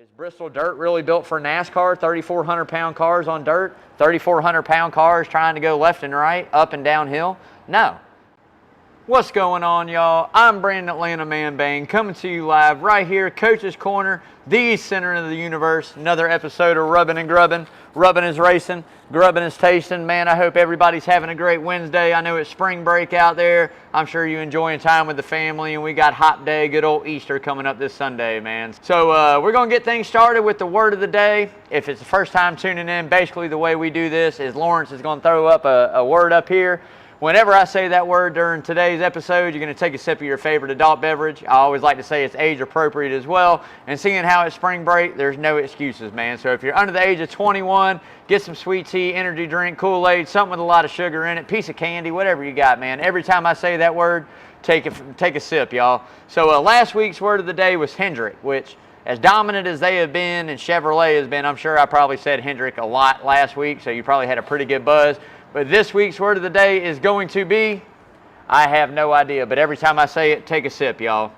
Is Bristol Dirt really built for NASCAR? 3,400-pound cars on dirt? 3,400-pound cars trying to go left and right, up and downhill? No. What's going on, y'all? I'm Brandon Atlanta Man Bang, coming to you live right here, Coach's Corner, the center of the universe. Another episode of Rubbin' and Grubbin'. Rubbin' is racing, grubbin' is tasting. Man, I hope everybody's having a great Wednesday. I know it's spring break out there. I'm sure you're enjoying time with the family, and we got Hop Day, good old Easter coming up this Sunday, man. So we're going to get things started with the word of the day. If it's the first time tuning in, basically the way we do this is Lawrence is going to throw up a word up here. Whenever I say that word during today's episode, you're going to take a sip of your favorite adult beverage. I always like to say it's age appropriate as well. And seeing how it's spring break, there's no excuses, man. So if you're under the age of 21, get some sweet tea, energy drink, Kool-Aid, something with a lot of sugar in it, piece of candy, whatever you got, man. Every time I say that word, take a sip, y'all. So last week's word of the day was Hendrick, which, as dominant as they have been and Chevrolet has been, I'm sure I probably said Hendrick a lot last week, so you probably had a pretty good buzz. But this week's word of the day is going to be, I have no idea, but every time I say it, take a sip, y'all.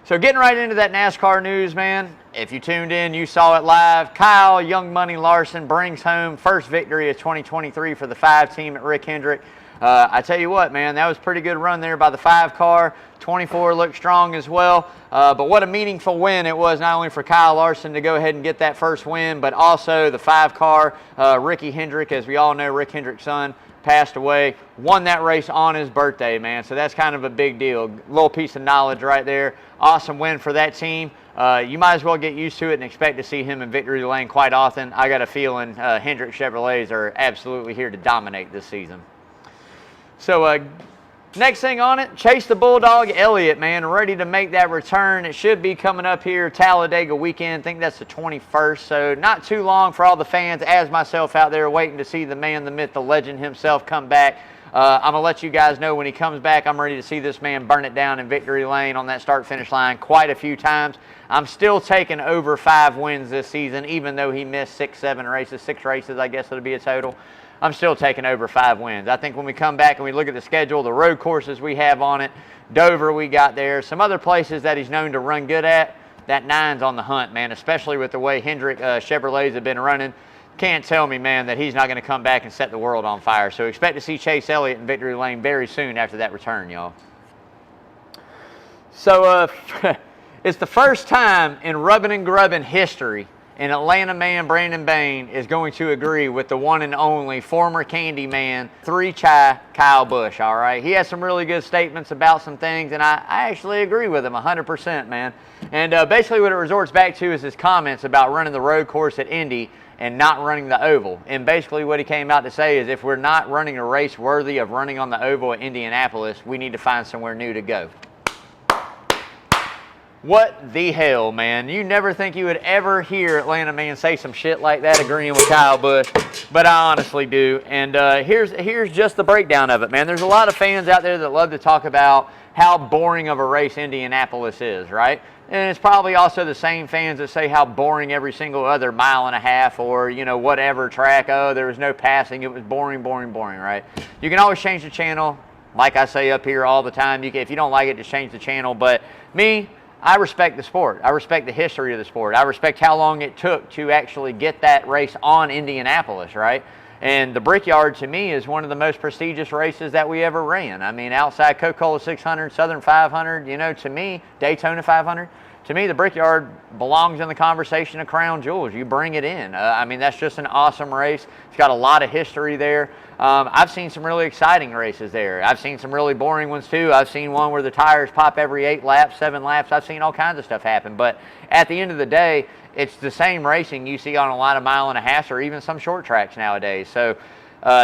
So getting right into that NASCAR news, man. If you tuned in, you saw it live. Kyle Young Money Larson brings home first victory of 2023 for the 5 team at Rick Hendrick. I tell you what, man, that was a pretty good run there by the 5 car. 24 looked strong as well. But what a meaningful win it was, not only for Kyle Larson to go ahead and get that first win, but also the 5 car, Ricky Hendrick, as we all know, Rick Hendrick's son, passed away, won that race on his birthday, man. So that's kind of a big deal. Little piece of knowledge right there. Awesome win for that team. You might as well get used to it and expect to see him in victory lane quite often. I got a feeling Hendrick Chevrolets are absolutely here to dominate this season. So next thing on it, Chase the Bulldog Elliott, man, ready to make that return. It should be coming up here Talladega weekend. I think that's the 21st, so not too long for all the fans, as myself out there waiting to see the man, the myth, the legend himself come back. I'm going to let you guys know when he comes back, I'm ready to see this man burn it down in victory lane on that start-finish line quite a few times. I'm still taking over 5 wins this season, even though he missed 6 races, I guess it'll be a total. I'm still taking over 5 wins. I think when we come back and we look at the schedule, the road courses we have on it, Dover we got there, some other places that he's known to run good at, that 9's on the hunt, man, especially with the way Hendrick Chevrolets have been running. Can't tell me, man, that he's not going to come back and set the world on fire. So expect to see Chase Elliott in victory lane very soon after that return, y'all. So it's the first time in Rubbin' and Grubbin' history and Atlanta man Brandon Bain is going to agree with the one and only former Candy Man, 3-Chai Kyle Busch, all right? He has some really good statements about some things, and I actually agree with him 100%, man. And basically what it resorts back to is his comments about running the road course at Indy and not running the oval. And basically what he came out to say is if we're not running a race worthy of running on the oval at Indianapolis, we need to find somewhere new to go. What the hell, man? You never think you would ever hear Atlanta man say some shit like that agreeing with Kyle Busch, but I honestly do. And here's just the breakdown of it, man. There's a lot of fans out there that love to talk about how boring of a race Indianapolis is, right? And it's probably also the same fans that say how boring every single other mile and a half or, you know, whatever track. Oh, there was no passing. It was boring, boring, boring, right? You can always change the channel. Like I say up here all the time, if you don't like it, just change the channel. But me, I respect the sport. I respect the history of the sport. I respect how long it took to actually get that race on Indianapolis, right? And the Brickyard, to me, is one of the most prestigious races that we ever ran. I mean, outside Coca-Cola 600, Southern 500, you know, to me, Daytona 500, to me, the Brickyard belongs in the conversation of crown jewels. You bring it in. I mean, that's just an awesome race. It's got a lot of history there. I've seen some really exciting races there. I've seen some really boring ones, too. I've seen one where the tires pop every 8 laps, 7 laps. I've seen all kinds of stuff happen. But at the end of the day, it's the same racing you see on a lot of mile and a half or even some short tracks nowadays. So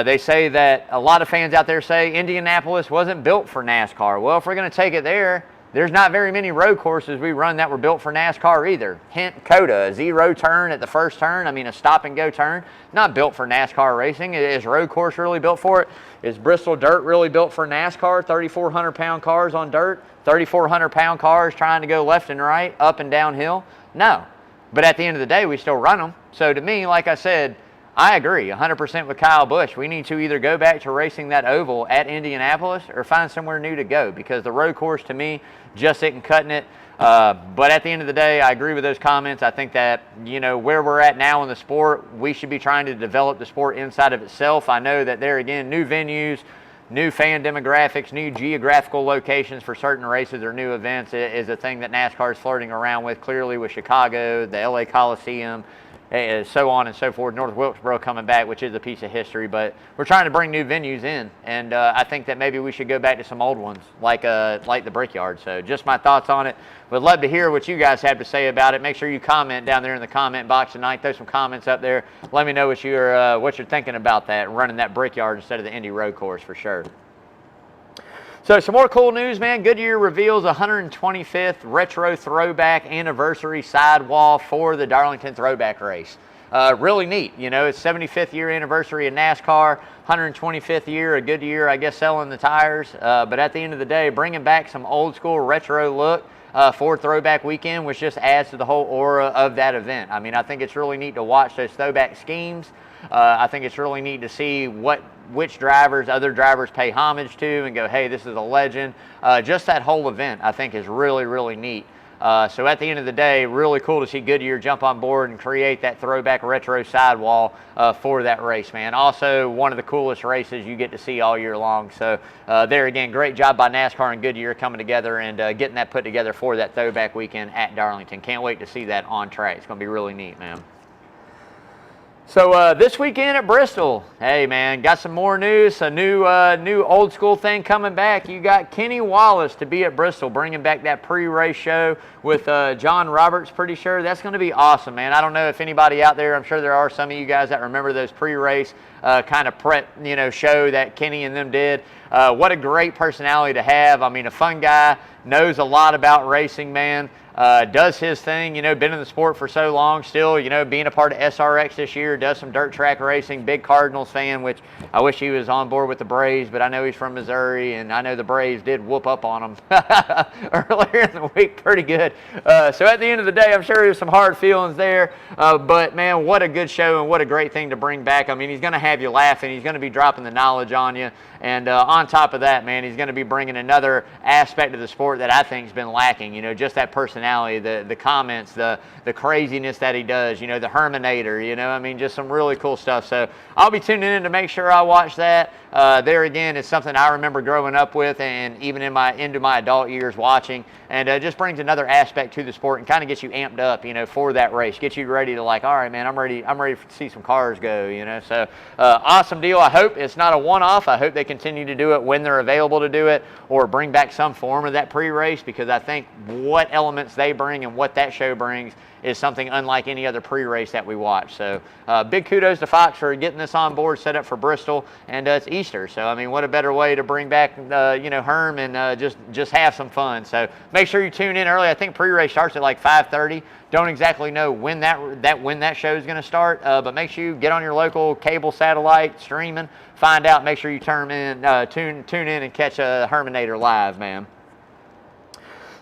they say that a lot of fans out there say Indianapolis wasn't built for NASCAR. Well, if we're going to take it there, there's not very many road courses we run that were built for NASCAR either. Hint, COTA, a 0 turn at the first turn. I mean, a stop-and-go turn. Not built for NASCAR racing. Is road course really built for it? Is Bristol Dirt really built for NASCAR? 3,400-pound cars on dirt? 3,400-pound cars trying to go left and right, up and downhill? No. But at the end of the day, we still run them. So to me, like I said, I agree 100% with Kyle Busch. We need to either go back to racing that oval at Indianapolis or find somewhere new to go, because the road course to me just isn't cutting it. But at the end of the day, I agree with those comments. I think that, you know, where we're at now in the sport, we should be trying to develop the sport inside of itself. I know that there, again, new venues, new fan demographics, new geographical locations for certain races or new events is a thing that NASCAR is flirting around with, clearly with Chicago, the LA Coliseum, so on and so forth. North Wilkesboro coming back, which is a piece of history, but we're trying to bring new venues in, and I think that maybe we should go back to some old ones, like the Brickyard. So just my thoughts on it. Would love to hear what you guys have to say about it. Make sure you comment down there in the comment box tonight. Throw some comments up there. Let me know what you're thinking about that, running that Brickyard instead of the Indy Road Course for sure. So some more cool news, man. Goodyear reveals 125th retro throwback anniversary sidewall for the Darlington Throwback Race. Really neat. You know, it's 75th year anniversary of NASCAR, 125th year of Goodyear, I guess, selling the tires. But at the end of the day, bringing back some old school retro look for Throwback Weekend, which just adds to the whole aura of that event. I mean, I think it's really neat to watch those throwback schemes. I think it's really neat to see which drivers other drivers pay homage to and go, hey, this is a legend. Just that whole event, I think, is really, really neat. So at the end of the day, really cool to see Goodyear jump on board and create that throwback retro sidewall for that race, man. Also, one of the coolest races you get to see all year long. So there again, great job by NASCAR and Goodyear coming together and getting that put together for that Throwback Weekend at Darlington. Can't wait to see that on track. It's going to be really neat, man. So this weekend at Bristol, hey man, got some more news, a new old school thing coming back. You got Kenny Wallace to be at Bristol, bringing back that pre-race show with John Roberts, pretty sure. That's going to be awesome, man. I don't know if anybody out there, I'm sure there are some of you guys that remember those pre-race kind of prep, you know, show that Kenny and them did. What a great personality to have. I mean, a fun guy, knows a lot about racing, man. Does his thing, you know, been in the sport for so long, still, you know, being a part of SRX this year, does some dirt track racing, big Cardinals fan, which I wish he was on board with the Braves, but I know he's from Missouri, and I know the Braves did whoop up on him earlier in the week pretty good. So at the end of the day, I'm sure there's some hard feelings there, but man, what a good show and what a great thing to bring back. I mean, he's going to have you laughing, he's going to be dropping the knowledge on you, and on top of that, man, he's going to be bringing another aspect of the sport that I think has been lacking, you know, just that personality, the comments, the craziness that he does, you know, the Herminator, you know, I mean, just some really cool stuff. So I'll be tuning in to make sure I watch that. There again, it's something I remember growing up with, and even into my adult years watching, and just brings another aspect to the sport and kind of gets you amped up, you know, for that race, gets you ready to like, all right, man, I'm ready to see some cars go, you know. So awesome deal. I hope it's not a one-off. I hope they continue to do it when they're available to do it, or bring back some form of that pre-race, because I think what elements they bring and what that show brings is something unlike any other pre-race that we watch. So big kudos to Fox for getting this on board, set up for Bristol, and it's Easter. So, I mean, what a better way to bring back, you know, Herm and just have some fun. So make sure you tune in early. I think pre-race starts at like 5:30. Don't exactly know when that show is going to start, but make sure you get on your local cable, satellite, streaming, find out. Make sure you tune in and catch a Herminator live, man.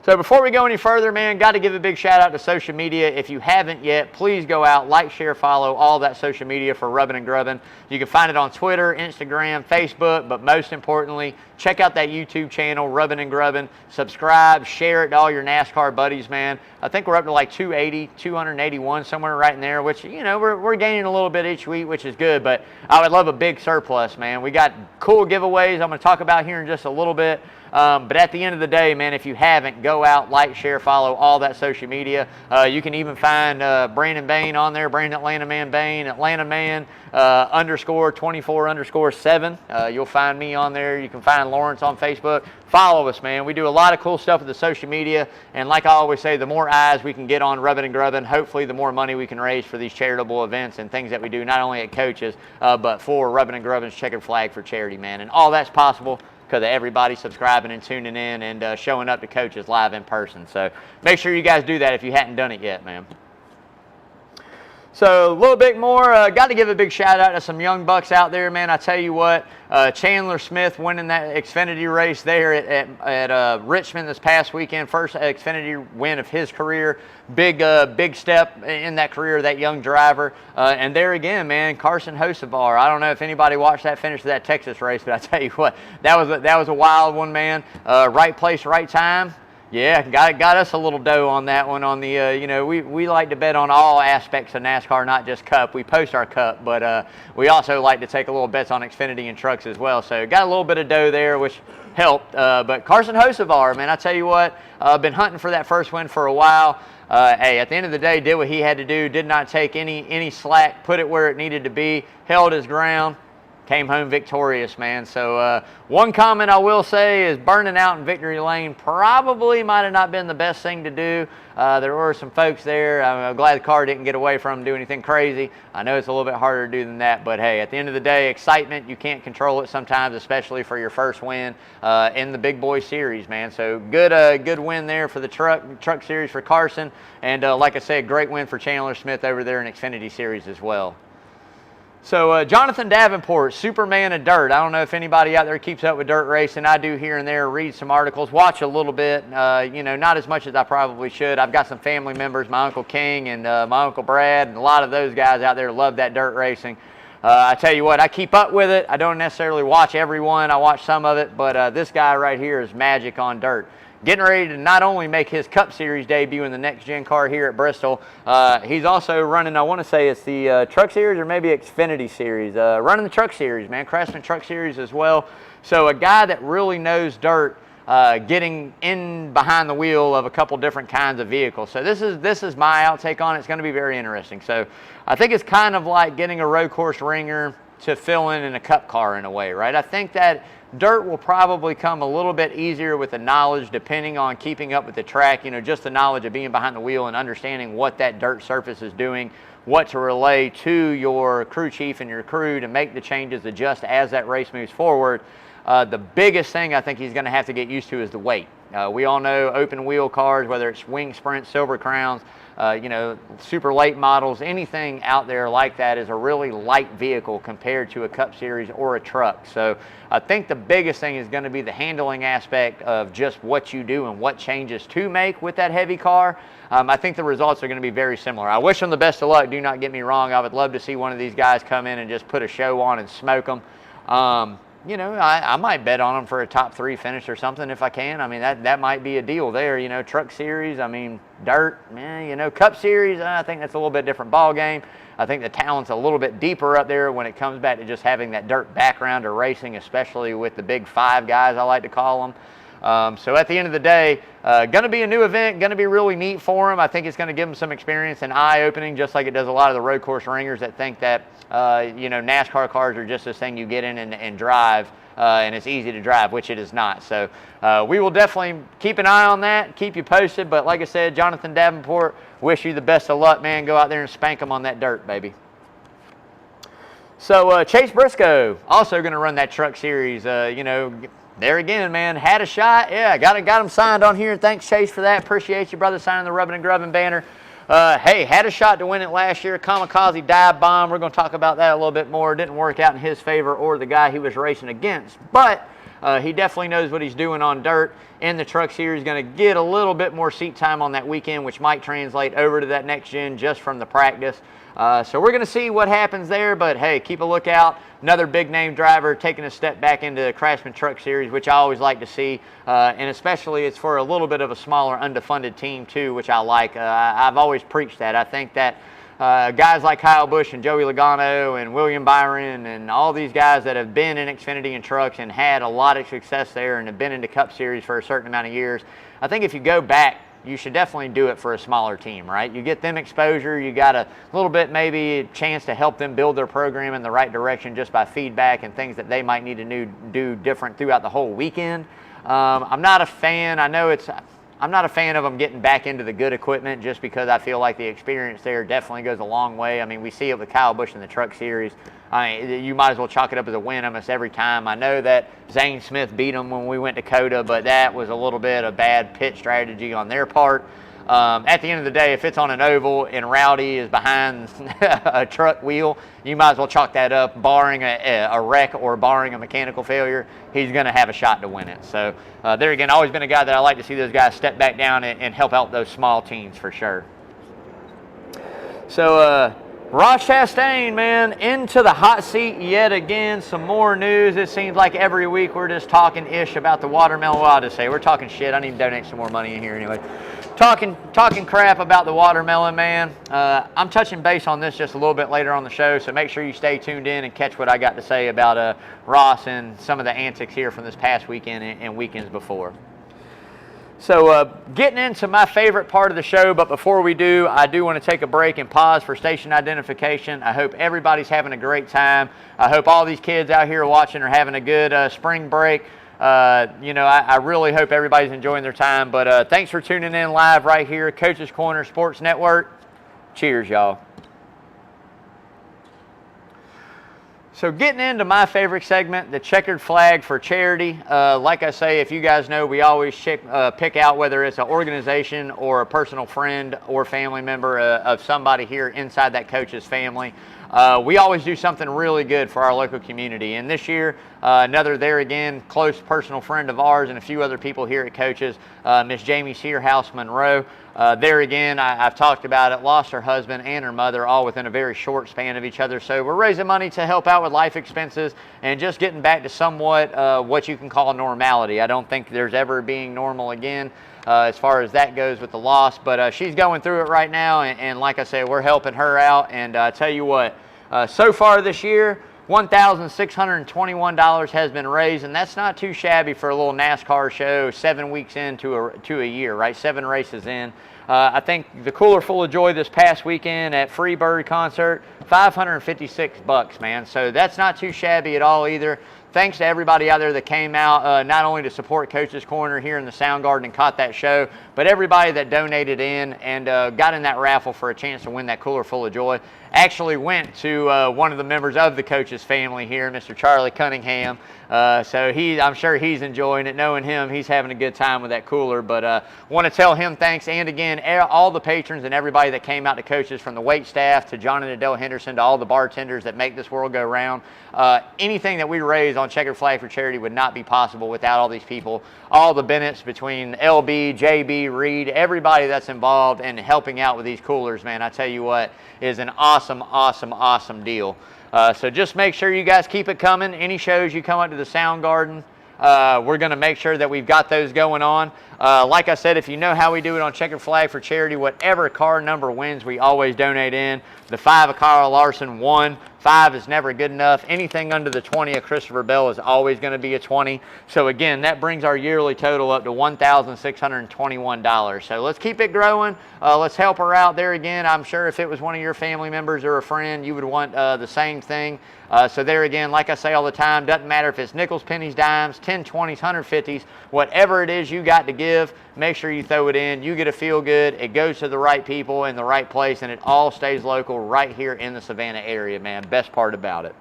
So before we go any further, man, got to give a big shout out to social media. If you haven't yet, please go out, like, share, follow all that social media for Rubbin' and Grubbin'. You can find it on Twitter, Instagram, Facebook, but most importantly, check out that YouTube channel, Rubbin' and Grubbin'. Subscribe, share it to all your NASCAR buddies, man. I think we're up to like 280, 281, somewhere right in there, which, you know, we're gaining a little bit each week, which is good, but I would love a big surplus, man. We got cool giveaways I'm going to talk about here in just a little bit. But at the end of the day, man, if you haven't, go out, like, share, follow all that social media. You can even find Brandon Bain on there, Brandon Atlanta Man Bain, Atlanta Man _24_7. You'll find me on there. You can find Lawrence on Facebook. Follow us, man. We do a lot of cool stuff with the social media, and like I always say, the more eyes we can get on Rubbin' and Grubbin', hopefully the more money we can raise for these charitable events and things that we do, not only at Coaches, but for Rubbin' and Grubbin's Checkered Flag for Charity, man. And all that's possible because of everybody subscribing and tuning in and showing up to Coaches live in person. So make sure you guys do that if you hadn't done it yet, man. So a little bit more, got to give a big shout out to some young bucks out there, man. I tell you what, Chandler Smith winning that Xfinity race there at Richmond this past weekend, first Xfinity win of his career. Big step in that career of that young driver. And there again, man, Carson Hocevar. I don't know if anybody watched that finish of that Texas race, but I tell you what, that was a wild one, man. Right place, right time. Yeah, got us a little dough on that one. On the, we like to bet on all aspects of NASCAR, not just Cup. We post our Cup, but we also like to take a little bets on Xfinity and trucks as well. So got a little bit of dough there, which helped. But Carson Hocevar, man, I tell you what, been hunting for that first win for a while. Hey, at the end of the day, did what he had to do. Did not take any slack. Put it where it needed to be. Held his ground. Came home victorious, man. So one comment I will say is burning out in victory lane probably might have not been the best thing to do. There were some folks there. I'm glad the car didn't get away from him, do anything crazy. I know it's a little bit harder to do than that, but hey, at the end of the day, excitement, you can't control it sometimes, especially for your first win in the Big Boy Series, man. So good win there for the truck series for Carson, and like I said, great win for Chandler Smith over there in Xfinity Series as well. So Jonathan Davenport, Superman of Dirt. I don't know if anybody out there keeps up with dirt racing. I do here and there, read some articles, watch a little bit, not as much as I probably should. I've got some family members, my Uncle King and my Uncle Brad, and a lot of those guys out there love that dirt racing. I tell you what, I keep up with it. I don't necessarily watch every one. I watch some of it, but this guy right here is magic on dirt. Getting ready to not only make his Cup Series debut in the Next Gen car here at Bristol, he's also running, I want to say it's the Truck Series or maybe Xfinity Series. Running the Truck Series, man, Craftsman Truck Series as well. So a guy that really knows dirt, getting in behind the wheel of a couple different kinds of vehicles. So this is my outtake on it. It's going to be very interesting. So I think it's kind of like getting a road course ringer to fill in a Cup car in a way, right? I think that dirt will probably come a little bit easier with the knowledge, depending on keeping up with the track, just the knowledge of being behind the wheel and understanding what that dirt surface is doing, what to relay to your crew chief and your crew to make the changes, adjust as that race moves forward. The biggest thing I think he's going to have to get used to is the weight. We all know open wheel cars, whether it's Wing Sprint, Silver Crowns, super late models, anything out there like that is a really light vehicle compared to a Cup Series or a truck. So I think the biggest thing is going to be the handling aspect of just what you do and what changes to make with that heavy car. I think the results are going to be very similar. I wish them the best of luck. Do not get me wrong. I would love to see one of these guys come in and just put a show on and smoke them. I might bet on them for a top 3 finish or something if I can. I mean, that might be a deal there. Truck Series, I mean, dirt, Cup Series, I think that's a little bit different ball game. I think the talent's a little bit deeper up there when it comes back to just having that dirt background or racing, especially with the big 5 guys, I like to call them. So at the end of the day, going to be a new event, going to be really neat for them. I think it's going to give them some experience and eye-opening, just like it does a lot of the road course ringers that think that, NASCAR cars are just this thing you get in and drive, and it's easy to drive, which it is not. So we will definitely keep an eye on that, keep you posted. But like I said, Jonathan Davenport, wish you the best of luck, man. Go out there and spank them on that dirt, baby. So Chase Briscoe, also going to run that Truck Series, there again, man, had a shot. Yeah, got him signed on here. Thanks, Chase, for that. Appreciate you, brother, signing the Rubbin' and Grubbin' banner. Hey, had a shot to win it last year. Kamikaze dive bomb. We're going to talk about that a little bit more. It didn't work out in his favor or the guy he was racing against. But he definitely knows what he's doing on dirt. In the Truck Series, going to get a little bit more seat time on that weekend, which might translate over to that Next Gen just from the practice. So we're going to see what happens there, but hey, keep a lookout. Another big name driver taking a step back into the Craftsman Truck Series, which I always like to see, and especially it's for a little bit of a smaller underfunded team too, which I like. I've always preached that. I think that guys like Kyle Busch and Joey Logano and William Byron and all these guys that have been in Xfinity and trucks and had a lot of success there and have been in the Cup Series for a certain amount of years, I think if you go back, you should definitely do it for a smaller team, right? You get them exposure, you got a little bit maybe a chance to help them build their program in the right direction just by feedback and things that they might need to do different throughout the whole weekend. I'm not a fan. I'm not a fan of them getting back into the good equipment just because I feel like the experience there definitely goes a long way. I mean, we see it with Kyle Busch in the Truck Series. I mean, you might as well chalk it up as a win almost every time. I know that Zane Smith beat him when we went to COTA, but that was a little bit of bad pit strategy on their part. At the end of the day, if it's on an oval and Rowdy is behind a truck wheel, you might as well chalk that up. Barring a wreck or barring a mechanical failure, he's going to have a shot to win it. So there again, always been a guy that I like to see those guys step back down and help out those small teams for sure. So Ross Chastain, man, into the hot seat yet again. Some more news. It seems like every week we're just talking ish about the watermelon. Well, I'll just say we're talking shit. I need to donate some more money in here anyway. Talking crap about the watermelon, man. I'm touching base on this just a little bit later on the show, so make sure you stay tuned in and catch what I got to say about Ross and some of the antics here from this past weekend and weekends before. So getting into my favorite part of the show, but before we do, I do want to take a break and pause for station identification. I hope everybody's having a great time. I hope all these kids out here watching are having a good spring break. I really hope everybody's enjoying their time. But thanks for tuning in live right here, Coach's Corner Sports Network. Cheers, y'all. So getting into my favorite segment, the checkered flag for charity. Like I say, if you guys know, we always pick out whether it's an organization or a personal friend or family member of somebody here inside that coach's family. We always do something really good for our local community. And this year, another there again, close personal friend of ours and a few other people here at Coach's, Miss Jamie Searhouse Monroe. There again, I've talked about it, lost her husband and her mother all within a very short span of each other. So we're raising money to help out with life expenses and just getting back to somewhat what you can call normality. I don't think there's ever being normal again as far as that goes with the loss, but she's going through it right now. And like I said, we're helping her out. And I tell you what, so far this year, $1,621 has been raised, and that's not too shabby for a little NASCAR show 7 weeks into a year, right? 7 races in. I think the cooler full of joy this past weekend at Freebird concert, $556, man. So that's not too shabby at all either. Thanks to everybody out there that came out, not only to support Coach's Corner here in the Sound Garden and caught that show, but everybody that donated in and got in that raffle for a chance to win that cooler full of joy. Actually went to one of the members of the Coach's family here, Mr. Charlie Cunningham. So I'm sure he's enjoying it. Knowing him, he's having a good time with that cooler. But want to tell him thanks. And again, all the patrons and everybody that came out to Coach's, from the wait staff to John and Adele Henderson to all the bartenders that make this world go round. Anything that we raise on Checkered Flag for Charity would not be possible without all these people. All the Bennetts between LB, JB, Reed, everybody that's involved in helping out with these coolers, man, I tell you what, is an awesome, awesome, awesome deal. So just make sure you guys keep it coming. Any shows you come up to the Sound Garden, we're going to make sure that we've got those going on. Like I said, if you know how we do it on Checkered Flag for Charity, whatever car number wins, we always donate in. The 5 of Kyle Larson won. 5 is never good enough. Anything under the 20 of Christopher Bell is always going to be a 20. So again, that brings our yearly total up to $1,621. So let's keep it growing. Let's help her out there again. I'm sure if it was one of your family members or a friend, you would want the same thing. So there again, like I say all the time, doesn't matter if it's nickels, pennies, dimes, 10, 20s, 150s, whatever it is you got to give, make sure you throw it in. You get to feel good. It goes to the right people in the right place, and it all stays local right here in the Savannah area, man. Best part about it.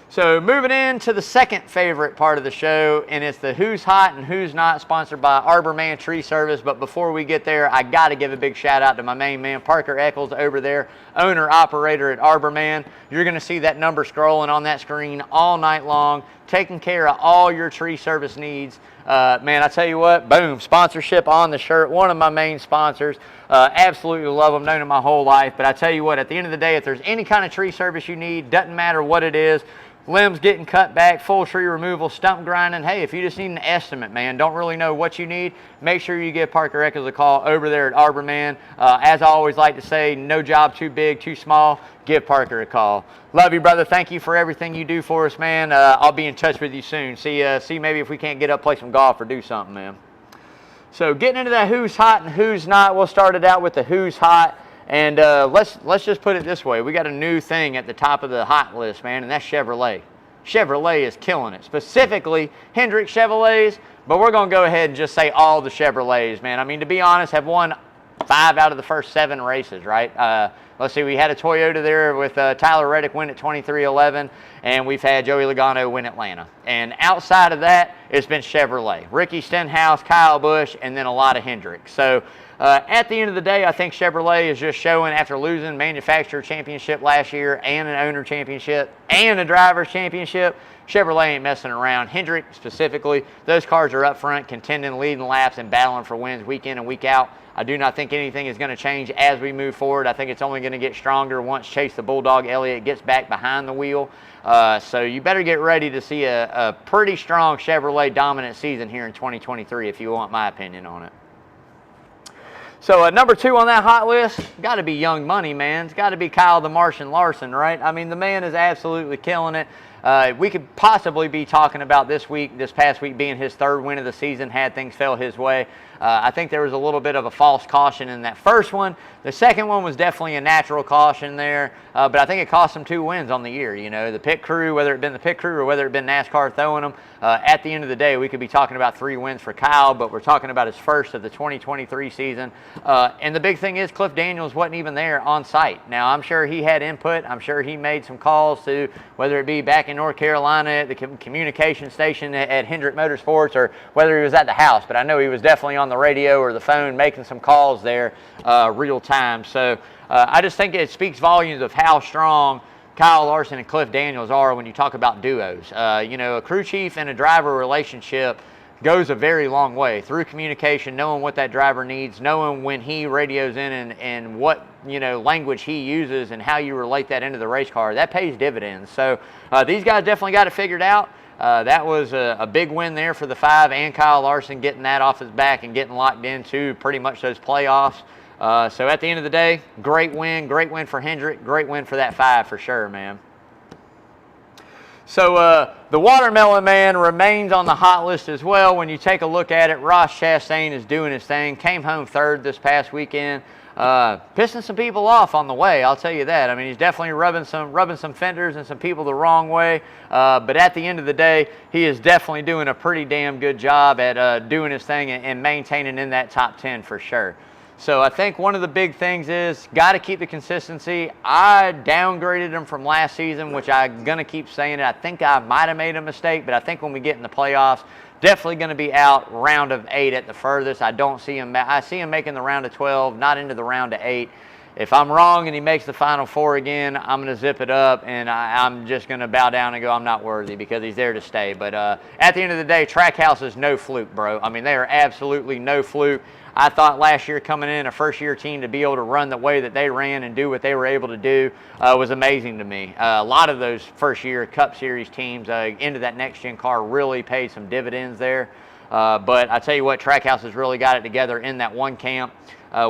So moving into the second favorite part of the show, and it's the Who's Hot and Who's Not, sponsored by Arbor Man Tree Service. But before we get there, I got to give a big shout out to my main man, Parker Eccles, over there, owner, operator at Arbor Man. You're going to see that number scrolling on that screen all night long, taking care of all your tree service needs. Man, I tell you what, boom, sponsorship on the shirt, one of my main sponsors. Absolutely love them, known them my whole life. But I tell you what, at the end of the day, if there's any kind of tree service you need, doesn't matter what it is, limbs getting cut back, full tree removal, stump grinding. Hey, if you just need an estimate, man, don't really know what you need, make sure you give Parker Eccles a call over there at Arbor Man. As I always like to say, no job too big, too small. Give Parker a call. Love you, brother. Thank you for everything you do for us, man. I'll be in touch with you soon. See maybe if we can't get up, play some golf or do something, man. So getting into that who's hot and who's not, we'll start it out with the who's hot. And let's just put it this way. We got a new thing at the top of the hot list, man, and that's Chevrolet. Chevrolet is killing it, specifically Hendrick Chevrolets, but we're going to go ahead and just say all the Chevrolets, man. I mean, to be honest, have won 5 out of the first 7 races, right? Let's see, we had a Toyota there with Tyler Reddick win at 23-11, and we've had Joey Logano win Atlanta. And outside of that, it's been Chevrolet. Ricky Stenhouse, Kyle Busch, and then a lot of Hendrick. So At the end of the day, I think Chevrolet is just showing, after losing manufacturer championship last year and an owner championship and a driver's championship, Chevrolet ain't messing around. Hendrick specifically, those cars are up front, contending, leading laps, and battling for wins week in and week out. I do not think anything is going to change as we move forward. I think it's only going to get stronger once Chase the Bulldog Elliott gets back behind the wheel. So you better get ready to see a pretty strong Chevrolet dominant season here in 2023 if you want my opinion on it. So number 2 on that hot list, got to be Young Money, man. It's got to be Kyle the Martian Larson, right? I mean, the man is absolutely killing it. We could possibly be talking about this past week being his 3rd win of the season had things fell his way. I think there was a little bit of a false caution in that first one. The second one was definitely a natural caution there, but I think it cost him 2 wins on the year. You know, the pit crew, whether it been the pit crew or whether it been NASCAR throwing them, at the end of the day, we could be talking about 3 wins for Kyle, but we're talking about his first of the 2023 season. And the big thing is Cliff Daniels wasn't even there on site. Now, I'm sure he had input. I'm sure he made some calls to, whether it be back in North Carolina at the communication station at Hendrick Motorsports, or whether he was at the house, but I know he was definitely on the radio or the phone making some calls there real time. So I just think it speaks volumes of how strong Kyle Larson and Cliff Daniels are when you talk about duos. You know, a crew chief and a driver relationship goes a very long way through communication, knowing what that driver needs, knowing when he radios in and what, you know, language he uses and how you relate that into the race car. That pays dividends. So these guys definitely got it figured out. That was a big win there for the 5 and Kyle Larson, getting that off his back and getting locked into pretty much those playoffs. So at the end of the day, great win for Hendrick, great win for that 5 for sure, man. So the Watermelon Man remains on the hot list as well. When you take a look at it, Ross Chastain is doing his thing. Came home 3rd this past weekend. Pissing some people off on the way, I'll tell you that. I mean, he's definitely rubbing some fenders and some people the wrong way. But at the end of the day, he is definitely doing a pretty damn good job at doing his thing and maintaining in that top 10 for sure. So I think one of the big things is got to keep the consistency. I downgraded him from last season, which I'm going to keep saying it. I think I might have made a mistake, but I think when we get in the playoffs, definitely going to be out round of 8 at the furthest. I don't see him. I see him making the round of 12, not into the round of 8. If I'm wrong and he makes the Final 4 again, I'm going to zip it up, and I'm just going to bow down and go, I'm not worthy, because he's there to stay. But at the end of the day, Trackhouse is no fluke, bro. I mean, they are absolutely no fluke. I thought last year coming in, a first-year team, to be able to run the way that they ran and do what they were able to do was amazing to me. A lot of those first-year Cup Series teams into that next-gen car really paid some dividends there. But I tell you what, Trackhouse has really got it together in that one camp.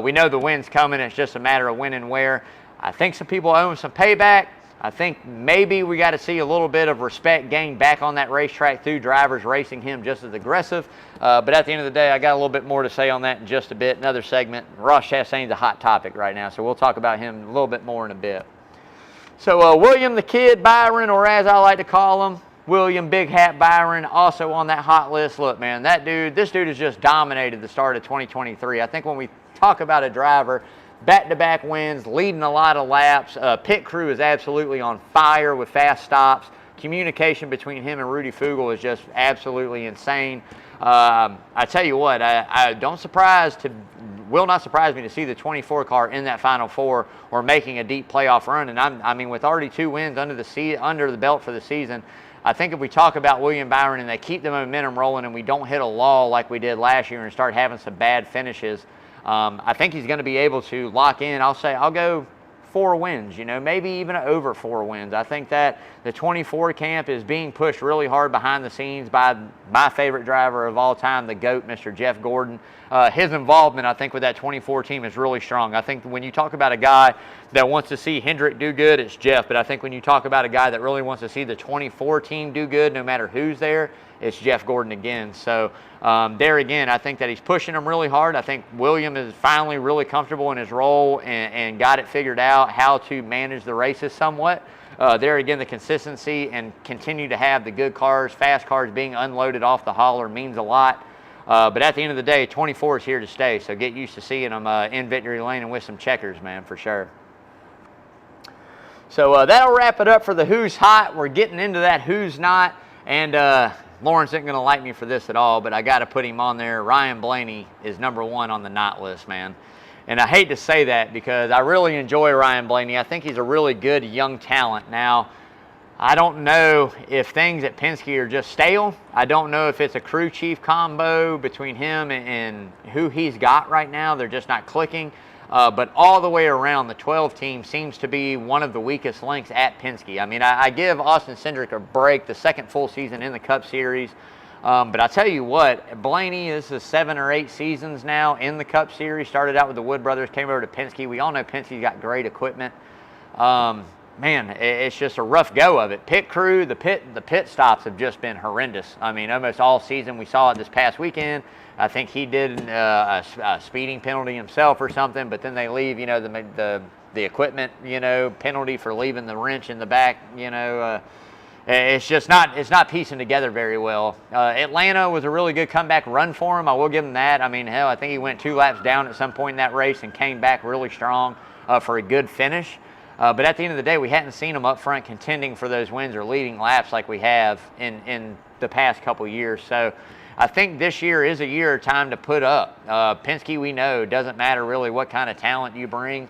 We know the win's coming. It's just a matter of when and where. I think some people owe him some payback. I think maybe we got to see a little bit of respect gained back on that racetrack through drivers racing him just as aggressive. But at the end of the day, I got a little bit more to say on that in just a bit. Another segment. Ross Chastain's a hot topic right now, so we'll talk about him a little bit more in a bit. So William the Kid Byron, or as I like to call him, William Big Hat Byron, also on that hot list. Look, man, this dude has just dominated the start of 2023. I think when we talk about a driver, back-to-back wins, leading a lot of laps. Pit crew is absolutely on fire with fast stops. Communication between him and Rudy Fugle is just absolutely insane. I tell you what, will not surprise me to see the 24 car in that Final 4 or making a deep playoff run. And I mean, with already 2 wins under the belt for the season, I think if we talk about William Byron and they keep the momentum rolling and we don't hit a lull like we did last year and start having some bad finishes, I think he's going to be able to lock in. I'll go 4 wins, you know, maybe even over 4 wins. I think that the 24 camp is being pushed really hard behind the scenes by my favorite driver of all time, the GOAT, Mr. Jeff Gordon. His involvement, I think, with that 24 team is really strong. I think when you talk about a guy that wants to see Hendrick do good, it's Jeff. But I think when you talk about a guy that really wants to see the 24 team do good, no matter who's there, it's Jeff Gordon again. So there again, I think that he's pushing him really hard. I think William is finally really comfortable in his role and got it figured out how to manage the races somewhat. There again, the consistency and continue to have the good cars, fast cars being unloaded off the hauler means a lot. But at the end of the day, 24 is here to stay. So get used to seeing them in victory lane and with some checkers, man, for sure. So that'll wrap it up for the Who's Hot. We're getting into that Who's Not. And Lawrence isn't going to like me for this at all, but I got to put him on there. Ryan Blaney is number 1 on the not list, man. And I hate to say that because I really enjoy Ryan Blaney. I think he's a really good young talent. Now, I don't know if things at Penske are just stale. I don't know if it's a crew chief combo between him and who he's got right now. They're just not clicking. But all the way around, the 12 team seems to be one of the weakest links at Penske. I mean, I give Austin Cindric a break, the second full season in the Cup Series. But I tell you what, Blaney is 7 or 8 seasons now in the Cup Series. Started out with the Wood Brothers, came over to Penske. We all know Penske's got great equipment. Man, it's just a rough go of it. Pit crew, the pit stops have just been horrendous. I mean, almost all season. We saw it this past weekend. I think he did a speeding penalty himself or something, but then they leave, you know, the equipment, you know, penalty for leaving the wrench in the back, you know. It's not piecing together very well. Atlanta was a really good comeback run for him. I will give him that. I mean, hell, I think he went 2 laps down at some point in that race and came back really strong for a good finish. But at the end of the day, we hadn't seen him up front contending for those wins or leading laps like we have in the past couple years. So I think this year is a year of time to put up. Penske, we know, doesn't matter really what kind of talent you bring.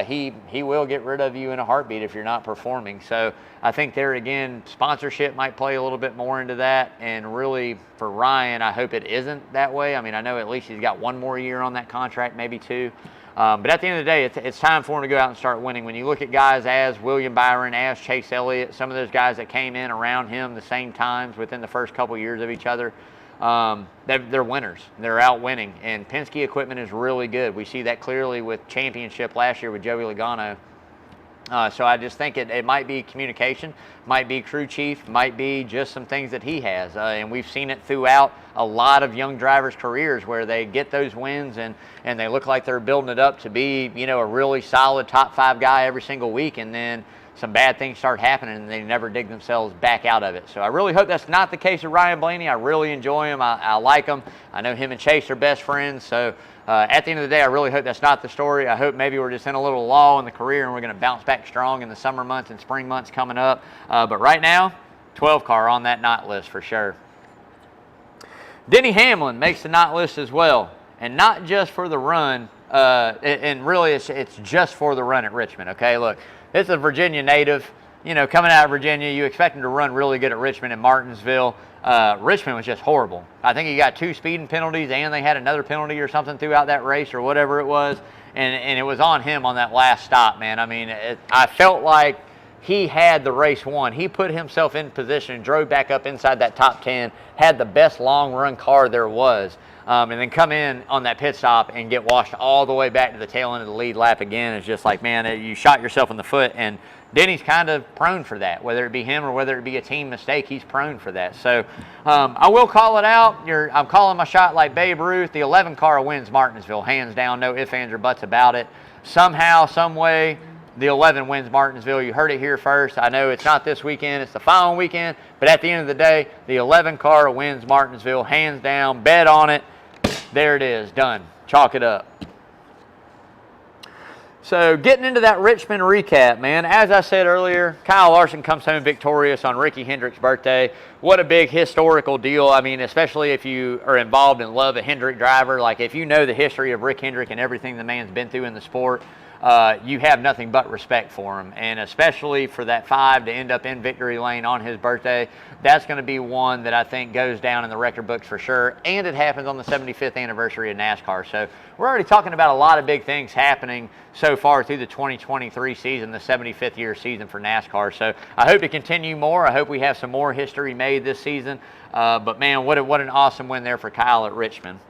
He will get rid of you in a heartbeat if you're not performing. So I think there again, sponsorship might play a little bit more into that. And really for Ryan, I hope it isn't that way. I mean, I know at least he's got 1 more year on that contract, maybe 2. But at the end of the day, it's time for him to go out and start winning. When you look at guys as William Byron, as Chase Elliott, some of those guys that came in around him the same times within the first couple years of each other, they're winners. They're out winning. And Penske equipment is really good. We see that clearly with championship last year with Joey Logano. So I just think it might be communication, might be crew chief, might be just some things that he has. And we've seen it throughout a lot of young drivers' careers where they get those wins and they look like they're building it up to be, you know, a really solid top 5 guy every single week. And then some bad things start happening and they never dig themselves back out of it. So I really hope that's not the case with Ryan Blaney. I really enjoy him. I like him. I know him and Chase are best friends. So at the end of the day, I really hope that's not the story. I hope maybe we're just in a little lull in the career and we're going to bounce back strong in the summer months and spring months coming up. But right now, 12 car on that not list for sure. Denny Hamlin makes the not list as well. And not just for the run. And really, it's just for the run at Richmond. Okay, look, this is a Virginia native. You know, coming out of Virginia, you expect him to run really good at Richmond and Martinsville. Richmond was just horrible. I think he got 2 speeding penalties and they had another penalty or something throughout that race or whatever it was. And it was on him on that last stop, man. I mean, I felt like he had the race won. He put himself in position, drove back up inside that top 10, had the best long run car there was. And then come in on that pit stop and get washed all the way back to the tail end of the lead lap again. It's just like, man, you shot yourself in the foot. And Denny's kind of prone for that. Whether it be him or whether it be a team mistake, he's prone for that. So I will call it out. I'm calling my shot like Babe Ruth. The 11 car wins Martinsville, hands down, no ifs, ands, or buts about it. Somehow, some way, the 11 wins Martinsville. You heard it here first. I know it's not this weekend, it's the following weekend. But at the end of the day, the 11 car wins Martinsville, hands down. Bet on it. There it is, done. Chalk it up. So getting into that Richmond recap, man, as I said earlier, Kyle Larson comes home victorious on Ricky Hendrick's birthday. What a big historical deal. I mean, especially if you are involved and love a Hendrick driver. Like if you know the history of Rick Hendrick and everything the man's been through in the sport, you have nothing but respect for him. And especially for that 5 to end up in victory lane on his birthday, that's going to be one that I think goes down in the record books for sure. And it happens on the 75th anniversary of NASCAR. So we're already talking about a lot of big things happening so far through the 2023 season, the 75th year season for NASCAR. So I hope to continue more. I hope we have some more history made this season. But man, what an awesome win there for Kyle at Richmond.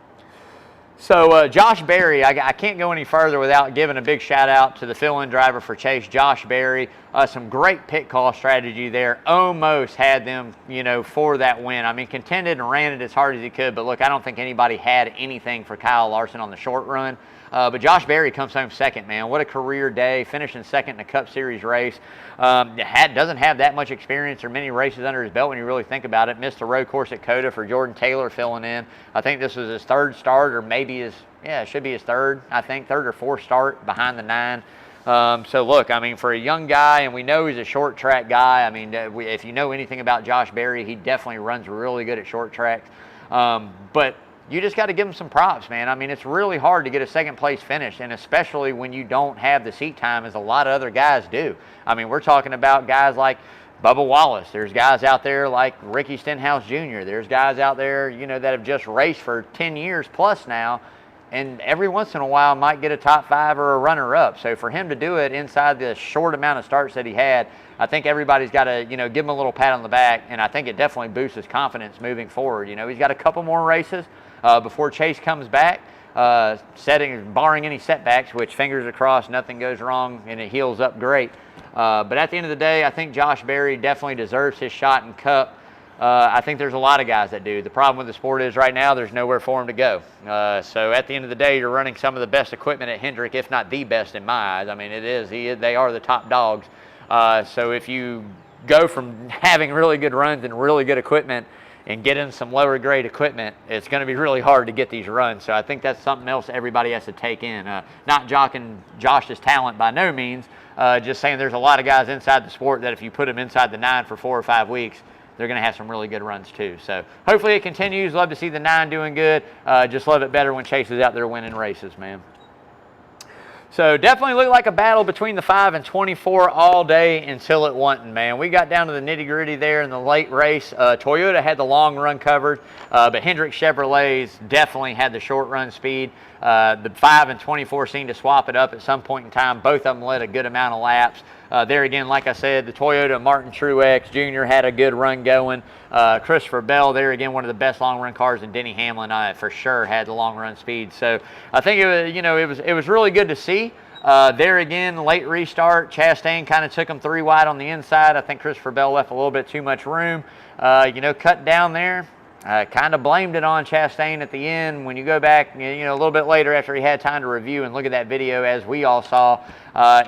So Josh Berry, I can't go any further without giving a big shout out to the fill-in driver for Chase, Josh Berry. Some great pit call strategy there. Almost had them, you know, for that win. I mean, contended and ran it as hard as he could. But look, I don't think anybody had anything for Kyle Larson on the short run. But Josh Berry comes home second, man. What a career day, finishing second in a Cup Series race. Doesn't have that much experience or many races under his belt when you really think about it. Missed the road course at COTA for Jordan Taylor filling in. I think this was his 3rd start or maybe it should be his 3rd, I think, 3rd or 4th start behind the 9. So look, I mean, for a young guy, and we know he's a short track guy. I mean, if you know anything about Josh Berry, he definitely runs really good at short tracks. But you just got to give him some props, man. I mean, it's really hard to get a second place finish, and especially when you don't have the seat time as a lot of other guys do. I mean, we're talking about guys like Bubba Wallace. There's guys out there like Ricky Stenhouse Jr. There's guys out there, you know, that have just raced for 10 years plus now, and every once in a while might get a top 5 or a runner-up. So for him to do it inside the short amount of starts that he had, I think everybody's got to, you know, give him a little pat on the back, and I think it definitely boosts his confidence moving forward. You know, he's got a couple more races before Chase comes back, barring any setbacks, which fingers crossed, nothing goes wrong, and it heals up great. But at the end of the day, I think Josh Berry definitely deserves his shot in Cup. I think there's a lot of guys that do. The problem with the sport is right now there's nowhere for him to go. So at the end of the day, you're running some of the best equipment at Hendrick, if not the best in my eyes. I mean, they are the top dogs. So if you go from having really good runs and really good equipment and get in some lower grade equipment, it's going to be really hard to get these runs. So I think that's something else everybody has to take in. Not jocking Josh's talent by no means, just saying there's a lot of guys inside the sport that if you put them inside the 9 for 4 or 5 weeks, they're going to have some really good runs too. So hopefully it continues. Love to see the 9 doing good. Just love it better when Chase is out there winning races, man. So definitely looked like a battle between the 5 and 24 all day until it wasn't, man. We got down to the nitty-gritty there in the late race. Toyota had the long run covered, but Hendrick Chevrolets definitely had the short run speed. The 5 and 24 seemed to swap it up at some point in time. Both of them led a good amount of laps. There again, like I said, the Toyota Martin Truex Jr. had a good run going. Christopher Bell, there again, one of the best long run cars, and Denny Hamlin for sure had the long run speed. So I think it was really good to see. There again, late restart. Chastain kind of took him 3 wide on the inside. I think Christopher Bell left a little bit too much room. Cut down there. Kind of blamed it on Chastain at the end. When you go back, a little bit later after he had time to review and look at that video, as we all saw,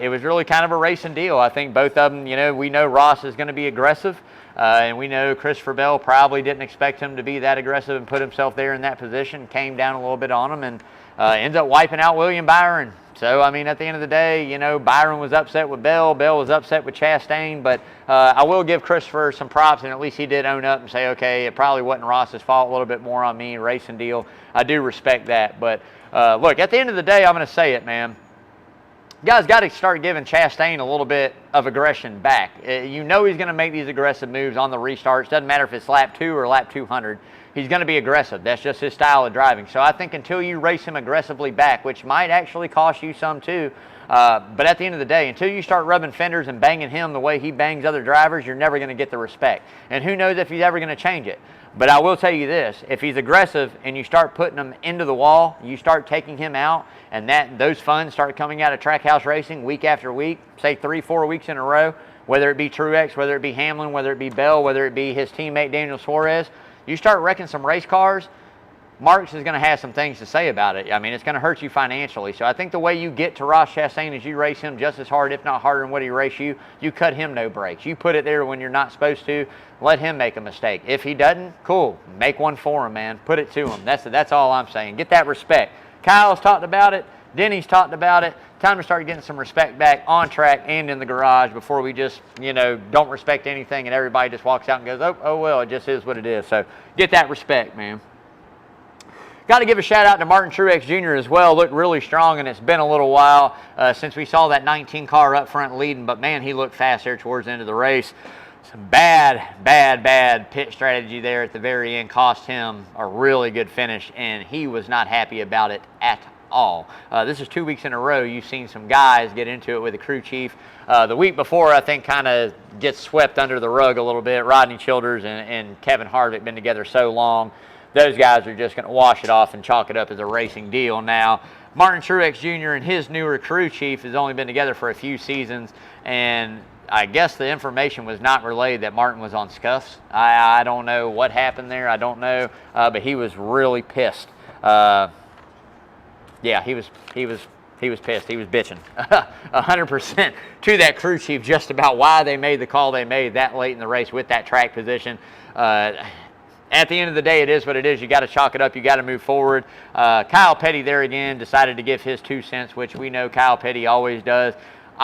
it was really kind of a racing deal. I think both of them, we know Ross is going to be aggressive, and we know Christopher Bell probably didn't expect him to be that aggressive and put himself there in that position, came down a little bit on him, and ends up wiping out William Byron. So, I mean, at the end of the day, Byron was upset with Bell. Bell was upset with Chastain. But I will give Christopher some props, and at least he did own up and say, okay, it probably wasn't Ross's fault, a little bit more on me, racing deal. I do respect that. But, look, at the end of the day, I'm going to say it, man. Guys got to start giving Chastain a little bit of aggression back. He's going to make these aggressive moves on the restarts. Doesn't matter if it's lap 2 or lap 200. He's going to be aggressive. That's just his style of driving. So I think until you race him aggressively back, which might actually cost you some too, but at the end of the day, until you start rubbing fenders and banging him the way he bangs other drivers, you're never going to get the respect. And who knows if he's ever going to change it. But I will tell you this, if he's aggressive and you start putting him into the wall, you start taking him out, and those funds start coming out of Trackhouse Racing week after week, say 3-4 weeks in a row, whether it be Truex, whether it be Hamlin, whether it be Bell, whether it be his teammate Daniel Suarez, you start wrecking some race cars, Marks is going to have some things to say about it. I mean, it's going to hurt you financially. So I think the way you get to Ross Chastain is you race him just as hard, if not harder than what he raced you. You cut him no breaks. You put it there when you're not supposed to. Let him make a mistake. If he doesn't, cool. Make one for him, man. Put it to him. That's all I'm saying. Get that respect. Kyle's talked about it. Denny's talked about it. Time to start getting some respect back on track and in the garage before we just, don't respect anything and everybody just walks out and goes, oh well, it just is what it is. So get that respect, man. Got to give a shout out to Martin Truex Jr. as well. Looked really strong, and it's been a little while since we saw that 19 car up front leading, but man, he looked fast there towards the end of the race. Some bad pit strategy there at the very end cost him a really good finish, and he was not happy about it at all. This is 2 weeks in a row you've seen some guys get into it with the crew chief. The week before, I think, kind of gets swept under the rug a little bit. Rodney Childers and Kevin Harvick been together so long. Those guys are just going to wash it off and chalk it up as a racing deal. Now, Martin Truex Jr. and his newer crew chief has only been together for a few seasons, and I guess the information was not relayed that Martin was on scuffs. I don't know what happened there. I don't know, but he was really pissed. Yeah, he was pissed. He was bitching 100% to that crew chief just about why they made the call they made that late in the race with that track position. At the end of the day, it is what it is. You got to chalk it up. You got to move forward. Kyle Petty there again decided to give his 2 cents, which we know Kyle Petty always does.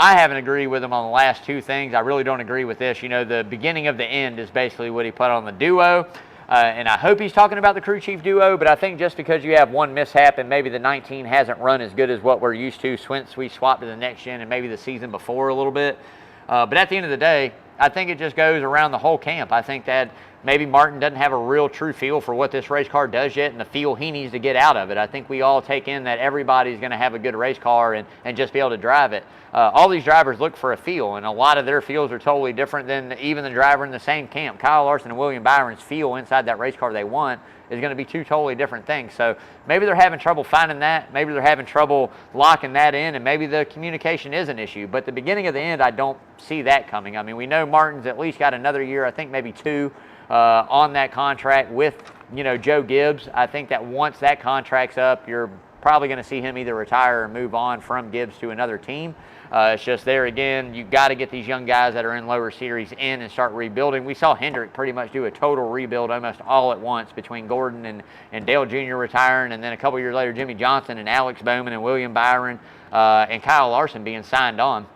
I haven't agreed with him on the last two things. I really don't agree with this. You know, the beginning of the end is basically what he put on the duo. And I hope he's talking about the crew chief duo, but I think just because you have one mishap and maybe the 19 hasn't run as good as what we're used to since we swapped to the next gen and maybe the season before a little bit. But at the end of the day, I think it just goes around the whole camp. I think that maybe Martin doesn't have a real true feel for what this race car does yet and the feel he needs to get out of it. I think we all take in that everybody's going to have a good race car and just be able to drive it. All these drivers look for a feel, and a lot of their feels are totally different than even the driver in the same camp. Kyle Larson and William Byron's feel inside that race car they want is going to be two totally different things. So maybe they're having trouble finding that. Maybe they're having trouble locking that in, and maybe the communication is an issue. But the beginning of the end, I don't see that coming. I mean, we know Martin's at least got another year, I think maybe two, on that contract with, you know, Joe Gibbs. I think that once that contract's up, you're probably going to see him either retire or move on from Gibbs to another team. It's just there again, you got to get these young guys that are in lower series in and start rebuilding. We saw Hendrick pretty much do a total rebuild almost all at once between Gordon and Dale Jr. retiring, and then a couple years later Jimmy Johnson and Alex Bowman and William Byron and Kyle Larson being signed on.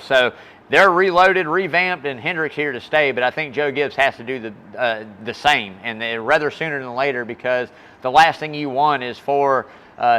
So they're reloaded, revamped, and Hendrick's here to stay, but I think Joe Gibbs has to do the same, and rather sooner than later, because the last thing you want is for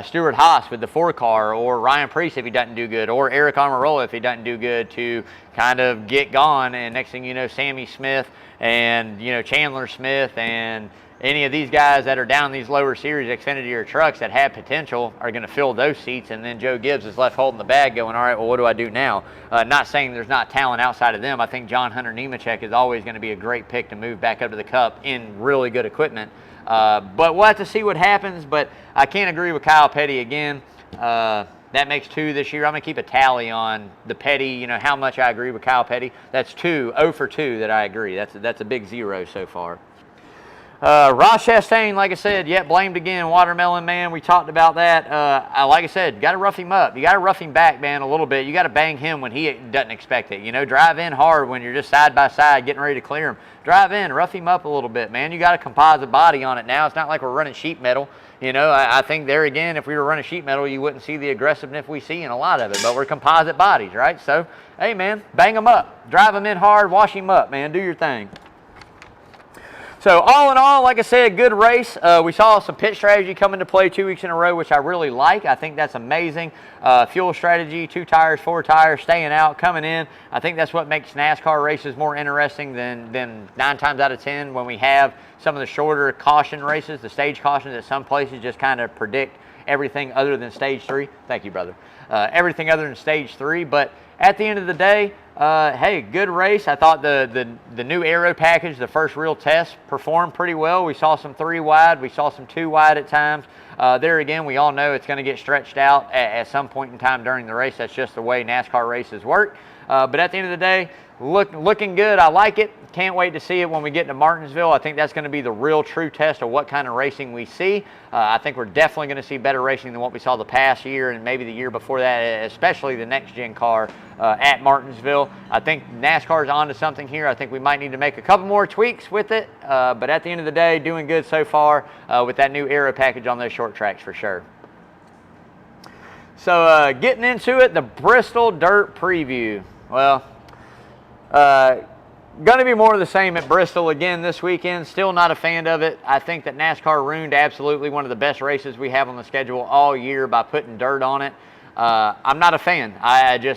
Stuart Haas with the 4-car, or Ryan Preece if he doesn't do good, or Eric Almirola if he doesn't do good, to kind of get gone, and next thing you know, Sammy Smith and, you know, Chandler Smith and any of these guys that are down these lower series Xfinity or trucks that have potential are going to fill those seats, and then Joe Gibbs is left holding the bag going, all right, well, what do I do now? Not saying there's not talent outside of them. I think John Hunter Nemechek is always going to be a great pick to move back up to the Cup in really good equipment. But we'll have to see what happens, but I can't agree with Kyle Petty again. That makes 2 this year. I'm going to keep a tally on the Petty, you know, how much I agree with Kyle Petty. That's 0 for 2 that I agree. That's a big 0 so far. Ross Chastain, like I said, blamed again. Watermelon Man, we talked about that. Like I said, got to rough him up. You got to rough him back, man, a little bit. You got to bang him when he doesn't expect it. You know, drive in hard when you're just side by side getting ready to clear him. Drive in, rough him up a little bit, man. You got a composite body on it now. It's not like we're running sheet metal. You know, I think there again, if we were running sheet metal, you wouldn't see the aggressiveness we see in a lot of it. But we're composite bodies, right? So, hey, man, bang them up. Drive them in hard, wash him up, man. Do your thing. So all in all, like I said, good race. We saw some pit strategy come into play 2 weeks in a row, which I really like. I think that's amazing. Fuel strategy, 2 tires, 4 tires, staying out, coming in. I think that's what makes NASCAR races more interesting than 9 times out of 10 when we have some of the shorter caution races, the stage cautions at some places just kind of predict everything other than stage 3. Thank you, brother. Everything other than stage 3. But at the end of the day, hey, good race. I thought the new aero package, the first real test, performed pretty well. We saw some 3 wide. We saw some 2 wide at times. There again, we all know it's going to get stretched out at some point in time during the race. That's just the way NASCAR races work. But at the end of the day, looking good. I like it. Can't wait to see it when we get to Martinsville. I think that's going to be the real true test of what kind of racing we see. I think we're definitely going to see better racing than what we saw the past year and maybe the year before that, especially the next gen car at Martinsville. I think NASCAR's onto something here. I think we might need to make a couple more tweaks with it. But at the end of the day, doing good so far with that new aero package on those short tracks for sure. So getting into it, the Bristol Dirt preview. Well, going to be more of the same at Bristol again this weekend. Still not a fan of it. I think that NASCAR ruined absolutely one of the best races we have on the schedule all year by putting dirt on it. I'm not a fan.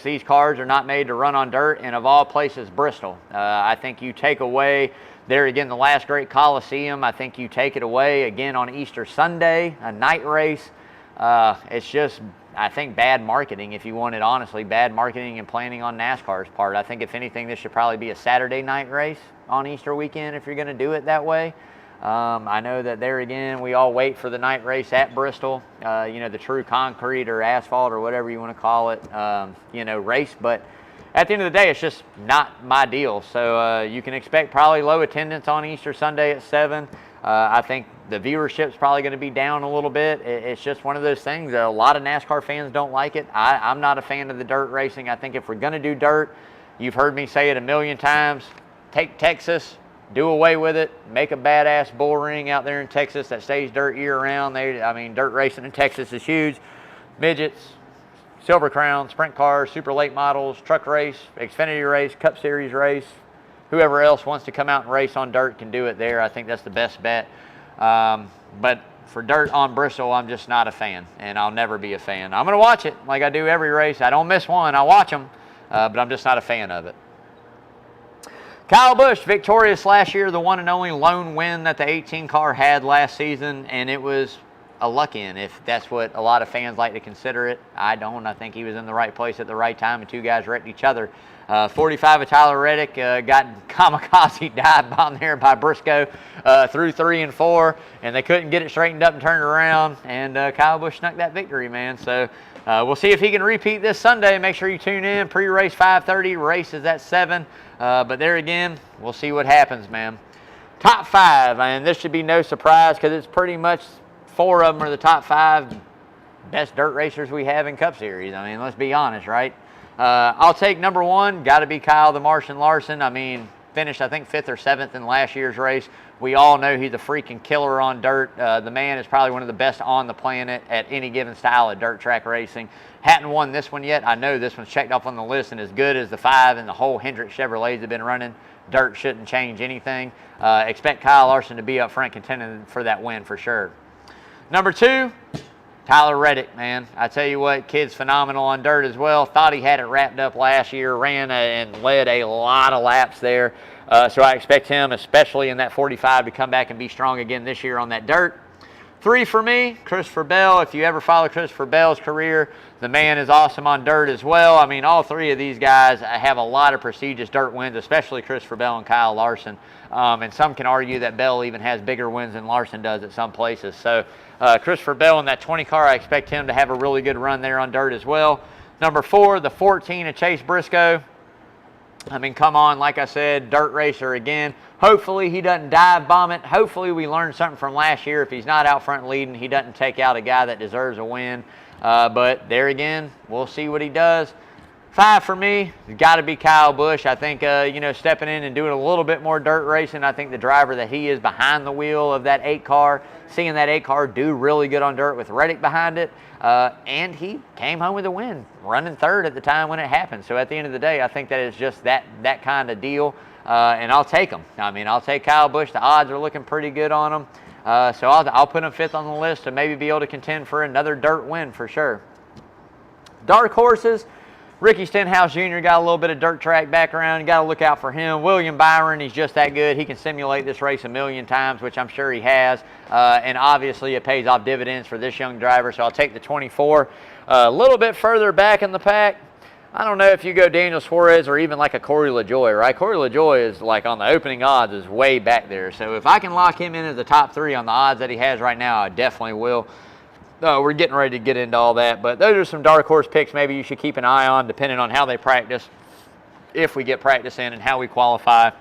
These cars are not made to run on dirt, and of all places, Bristol. I think you take away, there again, the last great Coliseum. I think you take it away again on Easter Sunday, a night race. It's just, I think, bad marketing, if you want it honestly, bad marketing and planning on NASCAR's part. I think if anything, this should probably be a Saturday night race on Easter weekend if you're going to do it that way. I know that there again, we all wait for the night race at Bristol, you know, the true concrete or asphalt or whatever you want to call it, you know, race. But at the end of the day, it's just not my deal. So you can expect probably low attendance on Easter Sunday at 7. I think the viewership's probably going to be down a little bit. It's just one of those things that a lot of NASCAR fans don't like it. I'm not a fan of the dirt racing. I think if we're going to do dirt, you've heard me say it a million times, take Texas, do away with it, make a badass bull ring out there in Texas that stays dirt year-round. I mean, dirt racing in Texas is huge. Midgets, Silver Crown, Sprint cars, super late models, truck race, Xfinity race, Cup Series race. Whoever else wants to come out and race on dirt can do it there. I think that's the best bet. But for dirt on Bristol, I'm just not a fan, and I'll never be a fan. I'm going to watch it like I do every race. I don't miss one. I watch them, but I'm just not a fan of it. Kyle Busch, victorious last year, the one and only lone win that the 18 car had last season, and it was a luck-in, if that's what a lot of fans like to consider it. I don't. I think he was in the right place at the right time, and two guys wrecked each other. 45 of Tyler Reddick got kamikaze dive bombed there by Briscoe through 3 and 4, and they couldn't get it straightened up and turned around, and Kyle Busch snuck that victory, man. So we'll see if he can repeat this Sunday. Make sure you tune in. Pre-race 5:30, race is at 7. But there again, we'll see what happens, man. Top 5, and this should be no surprise because it's pretty much 4 of them are the top 5 best dirt racers we have in Cup Series. I mean, let's be honest, right? I'll take number 1, got to be Kyle the Martian Larson. I mean, finished, I think, 5th or 7th in last year's race. We all know he's a freaking killer on dirt. The man is probably one of the best on the planet at any given style of dirt track racing. Hadn't won this one yet. I know this one's checked off on the list, and as good as the 5 and the whole Hendrick Chevrolets have been running, dirt shouldn't change anything. Expect Kyle Larson to be up front contending for that win for sure. Number 2, Tyler Reddick, man. I tell you what, kid's phenomenal on dirt as well. Thought he had it wrapped up last year, ran and led a lot of laps there. So I expect him, especially in that 45, to come back and be strong again this year on that dirt. 3 for me, Christopher Bell. If you ever follow Christopher Bell's career, the man is awesome on dirt as well. I mean, all 3 of these guys have a lot of prestigious dirt wins, especially Christopher Bell and Kyle Larson. And some can argue that Bell even has bigger wins than Larson does at some places. So Christopher Bell in that 20 car, I expect him to have a really good run there on dirt as well. Number 4, the 14 of Chase Briscoe. I mean, come on, like I said, dirt racer again. Hopefully he doesn't dive bomb it. Hopefully we learned something from last year. If he's not out front leading, he doesn't take out a guy that deserves a win. But there again, we'll see what he does. 5 for me, it's got to be Kyle Busch. I think, stepping in and doing a little bit more dirt racing. I think the driver that he is behind the wheel of that 8 car, seeing that 8 car do really good on dirt with Reddick behind it. And he came home with a win, running 3rd at the time when it happened. So at the end of the day, I think that it's just that kind of deal. And I'll take him. I mean, I'll take Kyle Busch. The odds are looking pretty good on him. So I'll put him 5th on the list to maybe be able to contend for another dirt win for sure. Dark horses. Ricky Stenhouse Jr. got a little bit of dirt track background. You got to look out for him. William Byron, he's just that good. He can simulate this race a million times, which I'm sure he has. And obviously it pays off dividends for this young driver, so I'll take the 24. A little bit further back in the pack, I don't know if you go Daniel Suarez or even like a Corey LaJoie, right? Corey LaJoie is like on the opening odds is way back there. So if I can lock him in as the top 3 on the odds that he has right now, I definitely will. We're getting ready to get into all that, but those are some dark horse picks maybe you should keep an eye on depending on how they practice, if we get practice in, and how we qualify,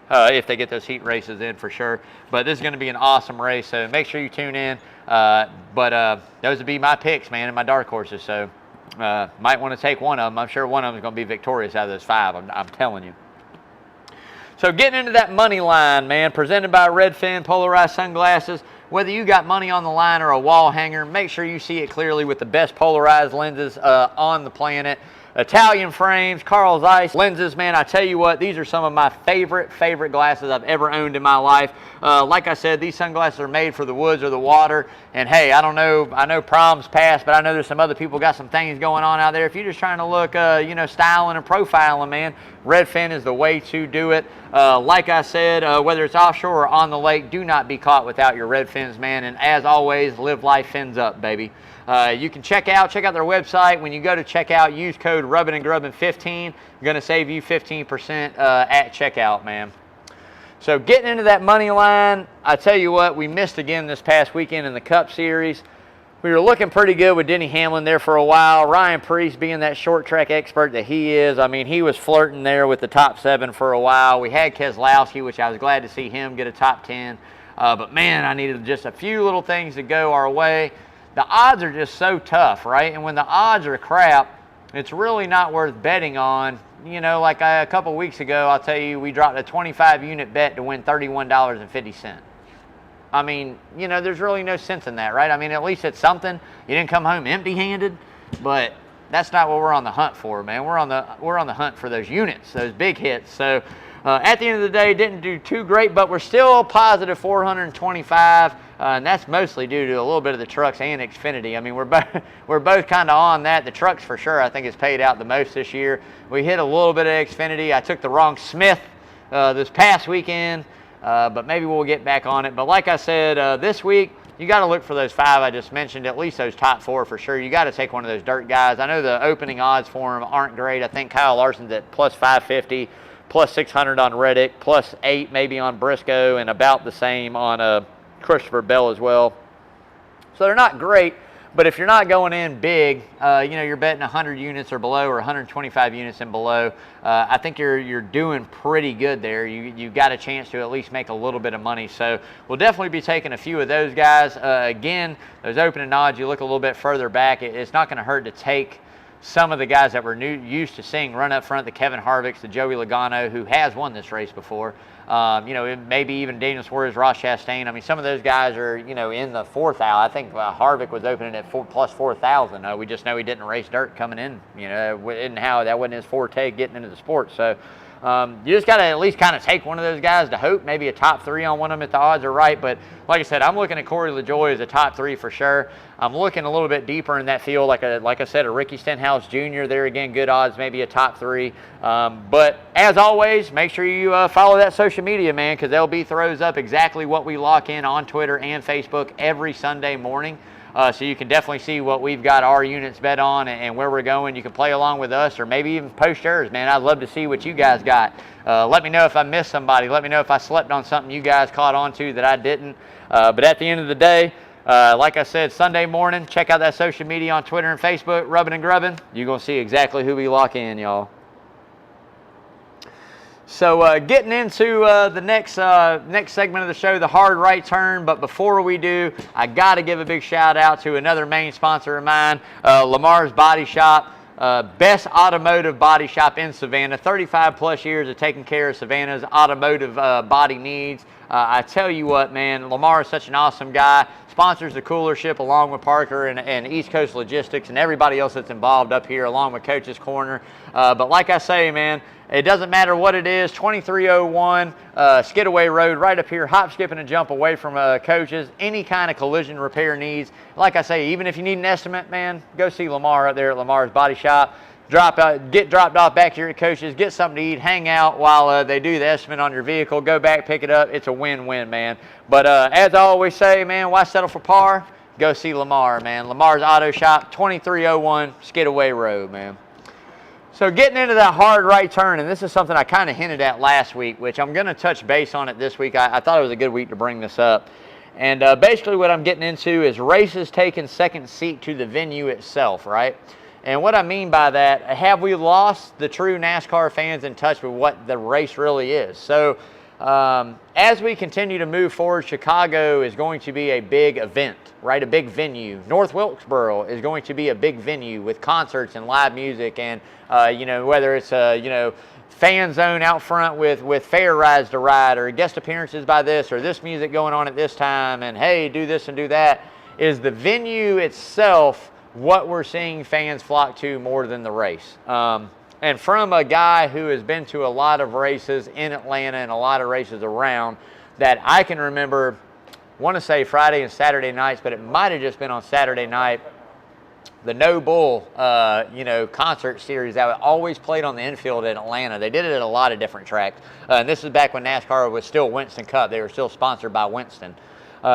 if they get those heat races in for sure. But this is going to be an awesome race, so make sure you tune in. But those would be my picks, man, and my dark horses, so might want to take one of them. I'm sure one of them is going to be victorious out of those 5, I'm telling you. So getting into that money line, man, presented by Redfin Polarized Sunglasses. Whether you got money on the line or a wall hanger, make sure you see it clearly with the best polarized lenses on the planet. Italian frames, Carl Zeiss lenses, man, I tell you what, these are some of my favorite glasses I've ever owned in my life. Like I said, these sunglasses are made for the woods or the water. And hey, I don't know, I know prom's passed, but I know there's some other people got some things going on out there. If you're just trying to look, styling and profiling, man, Redfin is the way to do it. Like I said, whether it's offshore or on the lake, do not be caught without your red fins, man. And as always, live life fins up, baby. You can check out their website. When you go to checkout, use code Rubbin'n'Grubbin15. Going to save you 15% at checkout, man. So getting into that money line, I tell you what, we missed again this past weekend in the Cup Series. We were looking pretty good with Denny Hamlin there for a while. Ryan Preece being that short track expert that he is, I mean, he was flirting there with the top 7 for a while. We had Keselowski, which I was glad to see him get a top 10. But man, I needed just a few little things to go our way. The odds are just so tough, right? And when the odds are crap, it's really not worth betting on. You know, like a couple weeks ago, I'll tell you, we dropped a 25-unit bet to win $31.50. I mean, there's really no sense in that, right? I mean, at least it's something. You didn't come home empty-handed, but That's not what we're on the hunt for, man. We're on the hunt for those units, those big hits. So at the end of the day, didn't do too great, but we're still positive 425, and that's mostly due to a little bit of the trucks and Xfinity. I mean, we're both kind of on that. The trucks for sure, I think, has paid out the most this year. We hit a little bit of Xfinity. I took the wrong Smith this past weekend, but maybe we'll get back on it. But like I said, this week, you got to look for those 5 I just mentioned, at least those top 4 for sure. You got to take one of those dirt guys. I know the opening odds for them aren't great. I think Kyle Larson's at plus 550, plus 600 on Reddick, plus 8 maybe on Briscoe, and about the same on Christopher Bell as well. So they're not great, but if you're not going in big, you're betting 100 units or below, or 125 units and below, I think you're doing pretty good there. You got a chance to at least make a little bit of money. So we'll definitely be taking a few of those guys. Again, those opening odds, you look a little bit further back, it's not going to hurt to take some of the guys that we're used to seeing run up front, the Kevin Harvicks, the Joey Logano, who has won this race before. Maybe even Daniel Suarez, Ross Chastain. I mean, some of those guys are, in the 4th hour. I think Harvick was opening at plus 4,000. We just know he didn't race dirt coming in. That wasn't his forte getting into the sport. So you just got to at least kind of take one of those guys to hope maybe a top 3 on one of them if the odds are right. But like I said, I'm looking at Corey LaJoie as a top 3 for sure. I'm looking a little bit deeper in that field, like I said, a Ricky Stenhouse Jr. There again, good odds, maybe a top 3. But as always, make sure you follow that social media, man, because LB throws up exactly what we lock in on Twitter and Facebook every Sunday morning. So you can definitely see what we've got our units bet on and where we're going. You can play along with us or maybe even post yours, man. I'd love to see what you guys got. Let me know if I missed somebody. Let me know if I slept on something you guys caught on to that I didn't. But at the end of the day, like I said, Sunday morning, check out that social media on Twitter and Facebook, Rubbin' and Grubbin'. You're going to see exactly who we lock in, y'all. So getting into the next segment of the show, the hard right turn. But before we do, I got to give a big shout out to another main sponsor of mine, Lamar's Body Shop. Best automotive body shop in Savannah. 35 plus years of taking care of Savannah's automotive body needs. I tell you what, man, Lamar is such an awesome guy. Sponsors the Cooler Ship along with Parker and East Coast Logistics and everybody else that's involved up here along with Coach's Corner. But like I say, man, it doesn't matter what it is, 2301 Skidaway Road, right up here, hop, skip, and a jump away from Coach's. Any kind of collision repair needs. Like I say, even if you need an estimate, man, go see Lamar up there at Lamar's Body Shop. Get dropped off back here at Coach's, get something to eat, hang out while they do the estimate on your vehicle, go back, pick it up. It's a win-win, man. But as I always say, man, why settle for par? Go see Lamar, man. Lamar's Auto Shop, 2301 Skidaway Road, man. So getting into that hard right turn, and this is something I kind of hinted at last week, which I'm going to touch base on it this week. I thought it was a good week to bring this up. And basically what I'm getting into is races taking second seat to the venue itself, right? And what I mean by that, have we lost the true NASCAR fans in touch with what the race really is? So as we continue to move forward, Chicago is going to be a big event, right? A big venue. North Wilkesboro is going to be a big venue with concerts and live music and, whether it's fan zone out front with fair rides to ride or guest appearances by this or this music going on at this time and, hey, do this and do that. Is the venue itself what we're seeing fans flock to more than the race? And from a guy who has been to a lot of races in Atlanta and a lot of races around that I can remember, want to say Friday and Saturday nights, but it might have just been on Saturday night, the No Bull, concert series that always played on the infield in Atlanta. They did it at a lot of different tracks. And this is back when NASCAR was still Winston Cup. They were still sponsored by Winston.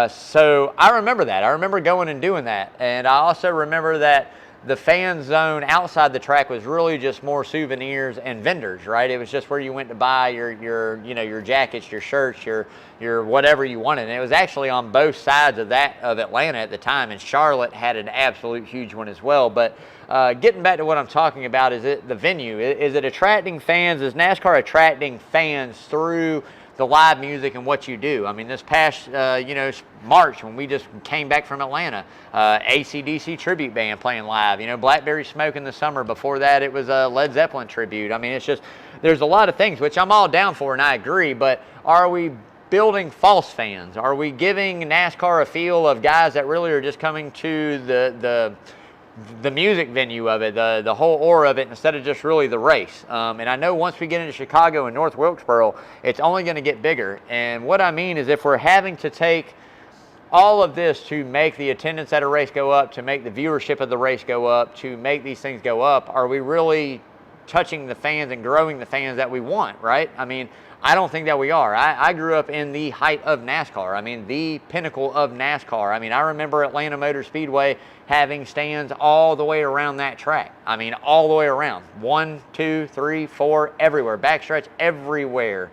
So I remember that. I remember going and doing that. And I also remember that the fan zone outside the track was really just more souvenirs and vendors, right? It was just where you went to buy your jackets, your shirts, your whatever you wanted. And it was actually on both sides of Atlanta at the time, and Charlotte had an absolute huge one as well. But getting back to what I'm talking about, is it the venue? Is it attracting fans? Is NASCAR attracting fans through the live music and what you do? I mean, this past, March when we just came back from Atlanta, AC/DC tribute band playing live, Blackberry Smoke in the summer. Before that, it was a Led Zeppelin tribute. I mean, it's just, there's a lot of things, which I'm all down for and I agree, but are we building false fans? Are we giving NASCAR a feel of guys that really are just coming to the the music venue of it, the whole aura of it, instead of just really the race. And I know once we get into Chicago and North Wilkesboro, it's only going to get bigger. And what I mean is, if we're having to take all of this to make the attendance at a race go up, to make the viewership of the race go up, to make these things go up, are we really touching the fans and growing the fans that we want, right? I mean, I don't think that we are. I grew up in the height of NASCAR. I mean, the pinnacle of NASCAR. I mean, I remember Atlanta Motor Speedway having stands all the way around that track. I mean, all the way around. 1, 2, 3, 4, everywhere. Backstretch, everywhere.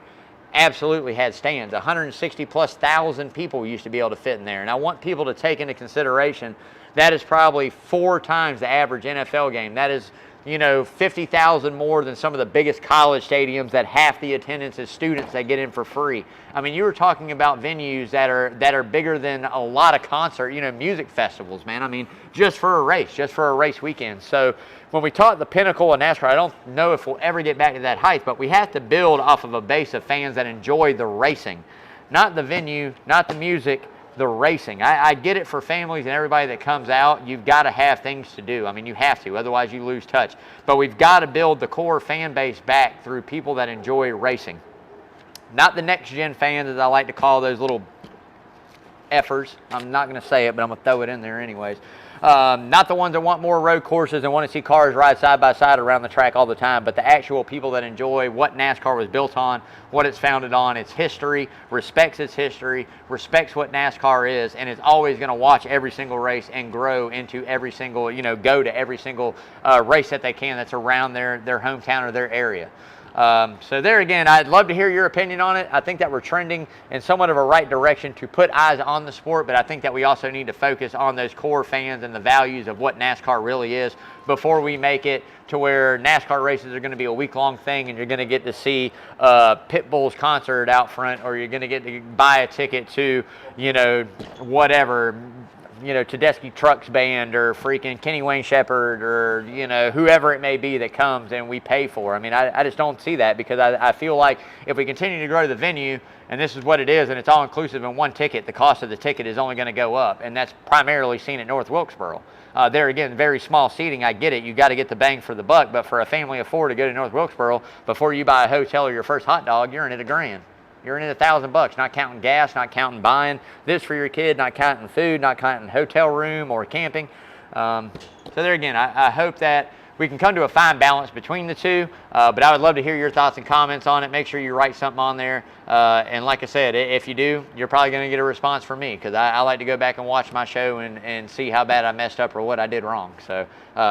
Absolutely had stands. 160,000+ people used to be able to fit in there. And I want people to take into consideration that is probably 4 times the average NFL game. That is, 50,000 more than some of the biggest college stadiums that half the attendance is students that get in for free. I mean, you were talking about venues that are bigger than a lot of concert, music festivals, man. I mean, just for a race weekend. So when we talk the pinnacle of NASCAR, I don't know if we'll ever get back to that height, but we have to build off of a base of fans that enjoy the racing, not the venue, not the music, the racing. I get it for families and everybody that comes out. You've got to have things to do. I mean, you have to, otherwise you lose touch. But we've got to build the core fan base back through people that enjoy racing. Not the next-gen fans, as I like to call those little effers. I'm not going to say it, but I'm going to throw it in there anyways. Not the ones that want more road courses and want to see cars ride side by side around the track all the time, but the actual people that enjoy what NASCAR was built on, what it's founded on, its history, respects what NASCAR is, and is always going to watch every single race and grow into every single, go to every single race that they can that's around their hometown or their area. So there again, I'd love to hear your opinion on it. I think that we're trending in somewhat of a right direction to put eyes on the sport, but I think that we also need to focus on those core fans and the values of what NASCAR really is before we make it to where NASCAR races are going to be a week-long thing and you're going to get to see Pitbull's concert out front, or you're going to get to buy a ticket to, whatever, Tedeschi Trucks Band or freaking Kenny Wayne Shepherd or, whoever it may be that comes and we pay for. I mean, I just don't see that, because I feel like if we continue to grow the venue, and this is what it is, and it's all inclusive in one ticket, the cost of the ticket is only going to go up, and that's primarily seen at North Wilkesboro. There again, very small seating, I get it. You got to get the bang for the buck, but for a family of 4 to go to North Wilkesboro, before you buy a hotel or your first hot dog, you're in at $1,000. You're in at $1,000, not counting gas, not counting buying this for your kid, not counting food, not counting hotel room or camping. So there again, I hope that we can come to a fine balance between the two, but I would love to hear your thoughts and comments on it. Make sure you write something on there. And like I said, if you do, you're probably going to get a response from me, because I like to go back and watch my show and see how bad I messed up or what I did wrong. So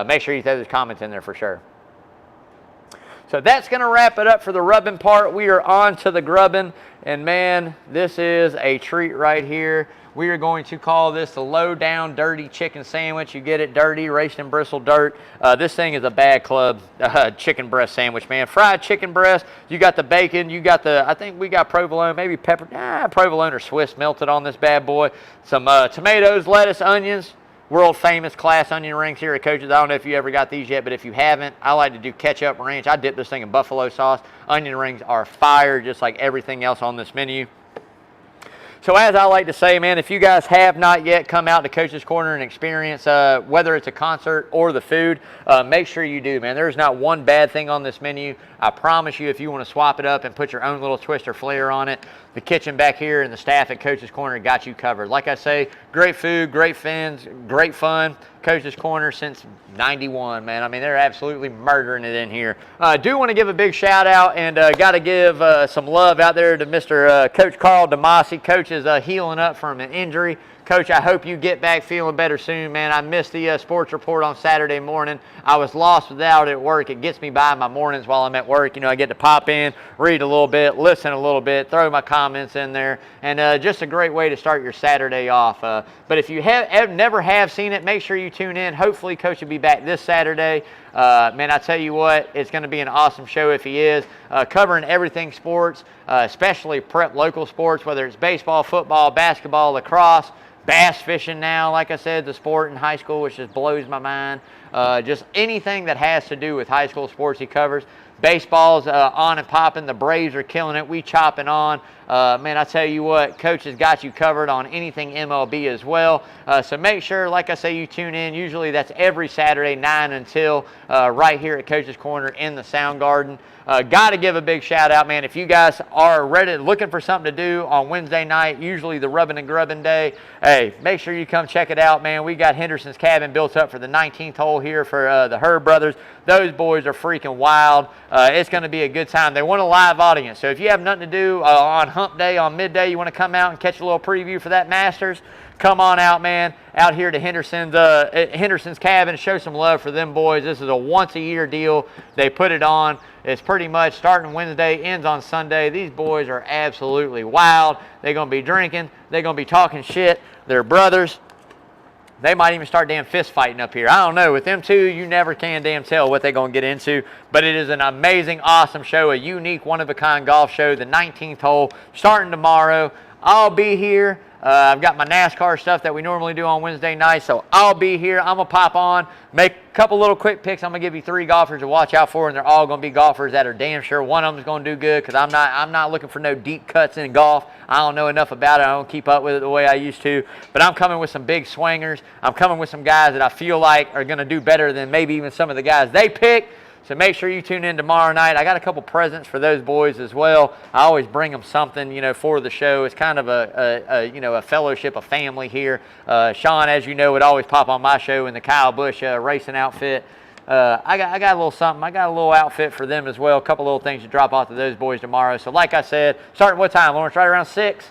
make sure you throw those comments in there for sure. So that's going to wrap it up for the rubbing part. We are on to the grubbing. And man, this is a treat right here. We are going to call this the low down dirty chicken sandwich. You get it, dirty, raced in Bristol Dirt. This thing is a bad club chicken breast sandwich, man. Fried chicken breast. You got the bacon. You got I think we got provolone, maybe pepper. Provolone or Swiss melted on this bad boy. Some tomatoes, lettuce, onions. World famous class onion rings here at Coach's. I don't know if you ever got these yet, but if you haven't, I like to do ketchup ranch. I dip this thing in buffalo sauce. Onion rings are fire, just like everything else on this menu. So as I like to say, man, if you guys have not yet come out to Coach's Corner and experience whether it's a concert or the food, make sure you do, man. There's not one bad thing on this menu. I promise you, if you want to swap it up and put your own little twist or flair on it, the kitchen back here and the staff at Coach's Corner got you covered. Like I say, great food, great fans, great fun. Coach's Corner since '91, man. I mean, they're absolutely murdering it in here. I do want to give a big shout out and got to give some love out there to Mr. Coach Carl DeMasi. Coach is healing up from an injury. Coach, I hope you get back feeling better soon, man. I missed the sports report on Saturday morning. I was lost without it at work. It gets me by my mornings while I'm at work. I get to pop in, read a little bit, listen a little bit, throw my comments in there, and just a great way to start your Saturday off. But if you never have seen it, make sure you tune in. Hopefully, Coach will be back this Saturday. Man, I tell you what, it's going to be an awesome show if he is. Covering everything sports, especially prep local sports, whether it's baseball, football, basketball, lacrosse, bass fishing now, like I said, the sport in high school, which just blows my mind. Just anything that has to do with high school sports he covers. Baseball's on and popping. The Braves are killing it. We chopping on. Man, I tell you what, Coach has got you covered on anything MLB as well. So make sure, like I say, you tune in. Usually that's every Saturday, 9 until, right here at Coach's Corner in the Sound Garden. Got to give a big shout out, man. If you guys are ready, looking for something to do on Wednesday night, usually the rubbing and grubbing day, hey, make sure you come check it out, man. We got Henderson's Cabin built up for the 19th hole here for the Herb brothers. Those boys are freaking wild. It's going to be a good time. They want a live audience. So if you have nothing to do on hump day, on midday, you want to come out and catch a little preview for that Masters, come on out, man, out here to Henderson's Cabin. Show some love for them boys. This is a once-a-year deal. They put it on. It's pretty much starting Wednesday, ends on Sunday. These boys are absolutely wild. They're going to be drinking. They're going to be talking shit. They're brothers. They might even start damn fist fighting up here. I don't know. With them two, you never can damn tell what they're going to get into. But it is an amazing, awesome show, a unique, one-of-a-kind golf show, the 19th hole, starting tomorrow. I'll be here. I've got my NASCAR stuff that we normally do on Wednesday night, so I'll be here. I'm going to pop on, make a couple little quick picks. I'm going to give you 3 golfers to watch out for, and they're all going to be golfers that are damn sure one of them is going to do good, because I'm not looking for no deep cuts in golf. I don't know enough about it. I don't keep up with it the way I used to, but I'm coming with some big swingers. I'm coming with some guys that I feel like are going to do better than maybe even some of the guys they pick. So make sure you tune in tomorrow night. I got a couple presents for those boys as well. I always bring them something, you know, for the show. It's kind of a fellowship, a family here. Sean, as you know, would always pop on my show in the Kyle Busch racing outfit. I got a little something. I got a little outfit for them as well. A couple little things to drop off to those boys tomorrow. So like I said, starting what time, Lawrence? Right around 6?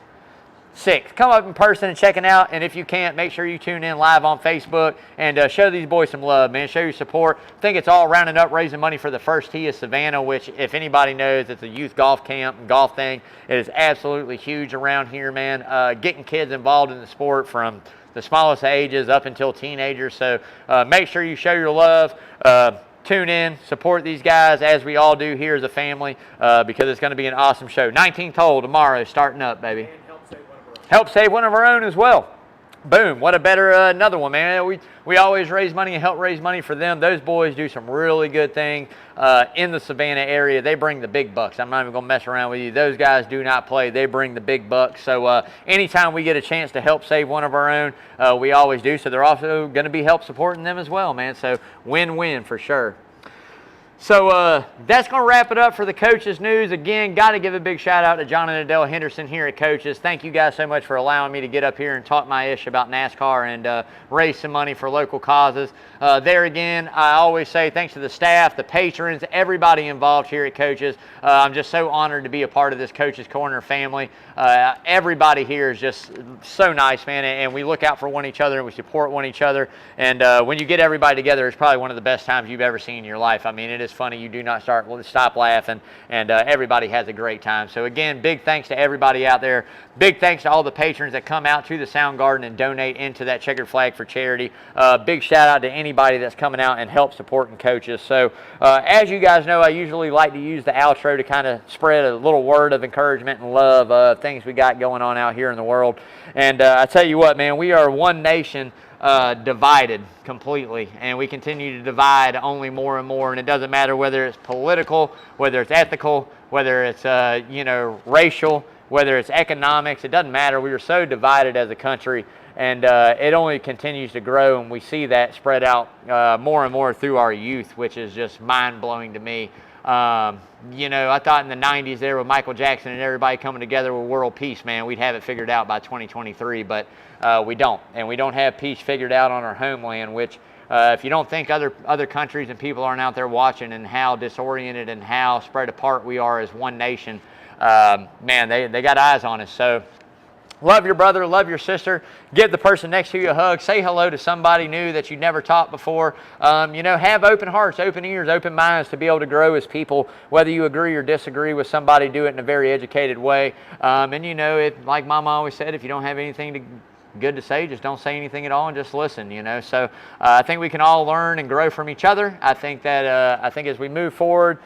6. Come up in person and check it out, and if you can't, make sure you tune in live on Facebook and show these boys some love, man. Show your support. I think it's all rounding up, raising money for the First Tee of Savannah, which, if anybody knows, it's a youth golf camp and golf thing. It is absolutely huge around here, man. Getting kids involved in the sport from the smallest ages up until teenagers. So make sure you show your love. Tune in, support these guys as we all do here as a family, because it's going to be an awesome show. 19th hole tomorrow, starting up, baby. Help save one of our own as well. Boom. What a better another one, man. We always raise money and help raise money for them. Those boys do some really good things in the Savannah area. They bring the big bucks. I'm not even going to mess around with you. Those guys do not play. They bring the big bucks. So anytime we get a chance to help save one of our own, we always do. So they're also going to be help supporting them as well, man. So win-win for sure. So that's going to wrap it up for the Coaches News. Again, got to give a big shout out to John and Adele Henderson here at Coaches. Thank you guys so much for allowing me to get up here and talk my ish about NASCAR and raise some money for local causes. There again, I always say thanks to the staff, the patrons, everybody involved here at Coaches. I'm just so honored to be a part of this Coaches Corner family. Everybody here is just so nice, man, and we look out for one each other and we support one each other. And when you get everybody together, it's probably one of the best times you've ever seen in your life. I mean, it is funny. You do not stop laughing, and everybody has a great time. So again, big thanks to everybody out there. Big thanks to all the patrons that come out to the Sound Garden and donate into that checkered flag for charity. Big shout out to anybody that's coming out and help supporting Coaches. So as you guys know, I usually like to use the outro to kind of spread a little word of encouragement and love of things we got going on out here in the world. And I tell you what, man, we are one nation divided completely, and we continue to divide only more and more. And it doesn't matter whether it's political, whether it's ethical, whether it's racial, whether it's economics. It doesn't matter. We are so divided as a country, and it only continues to grow, and we see that spread out more and more through our youth, which is just mind-blowing to me. I thought in the 90s there with Michael Jackson and everybody coming together with world peace, man, we'd have it figured out by 2023, but we don't. And we don't have peace figured out on our homeland, which if you don't think other countries and people aren't out there watching and how disoriented and how spread apart we are as one nation, man, they got eyes on us. So love your brother, love your sister, give the person next to you a hug, say hello to somebody new that you never taught before. Have open hearts, open ears, open minds to be able to grow as people, whether you agree or disagree with somebody, do it in a very educated way. Like Mama always said, if you don't have anything good to say, just don't say anything at all and just listen, So I think we can all learn and grow from each other. I think that as we move forward,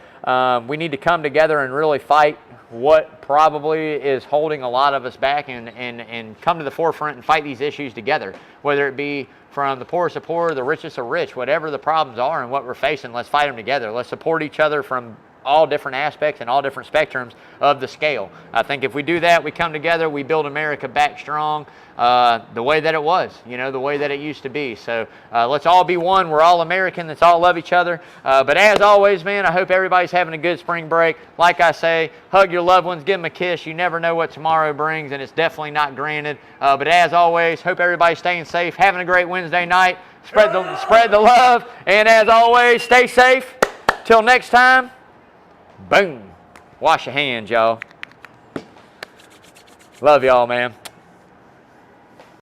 we need to come together and really fight what probably is holding a lot of us back and come to the forefront and fight these issues together, whether it be from the poorest of poor, the richest of rich, whatever the problems are and what we're facing, let's fight them together. Let's support each other from all different aspects and all different spectrums of the scale. I think if we do that, we come together, we build America back strong, the way that it was, you know, the way that it used to be. So let's all be one. We're all American. Let's all love each other. But as always, man, I hope everybody's having a good spring break. Like I say, hug your loved ones, give them a kiss. You never know what tomorrow brings, and it's definitely not granted. But as always, hope everybody's staying safe, having a great Wednesday night. Spread the love, and as always, stay safe. Till next time, boom. Wash your hands, y'all. Love y'all, man.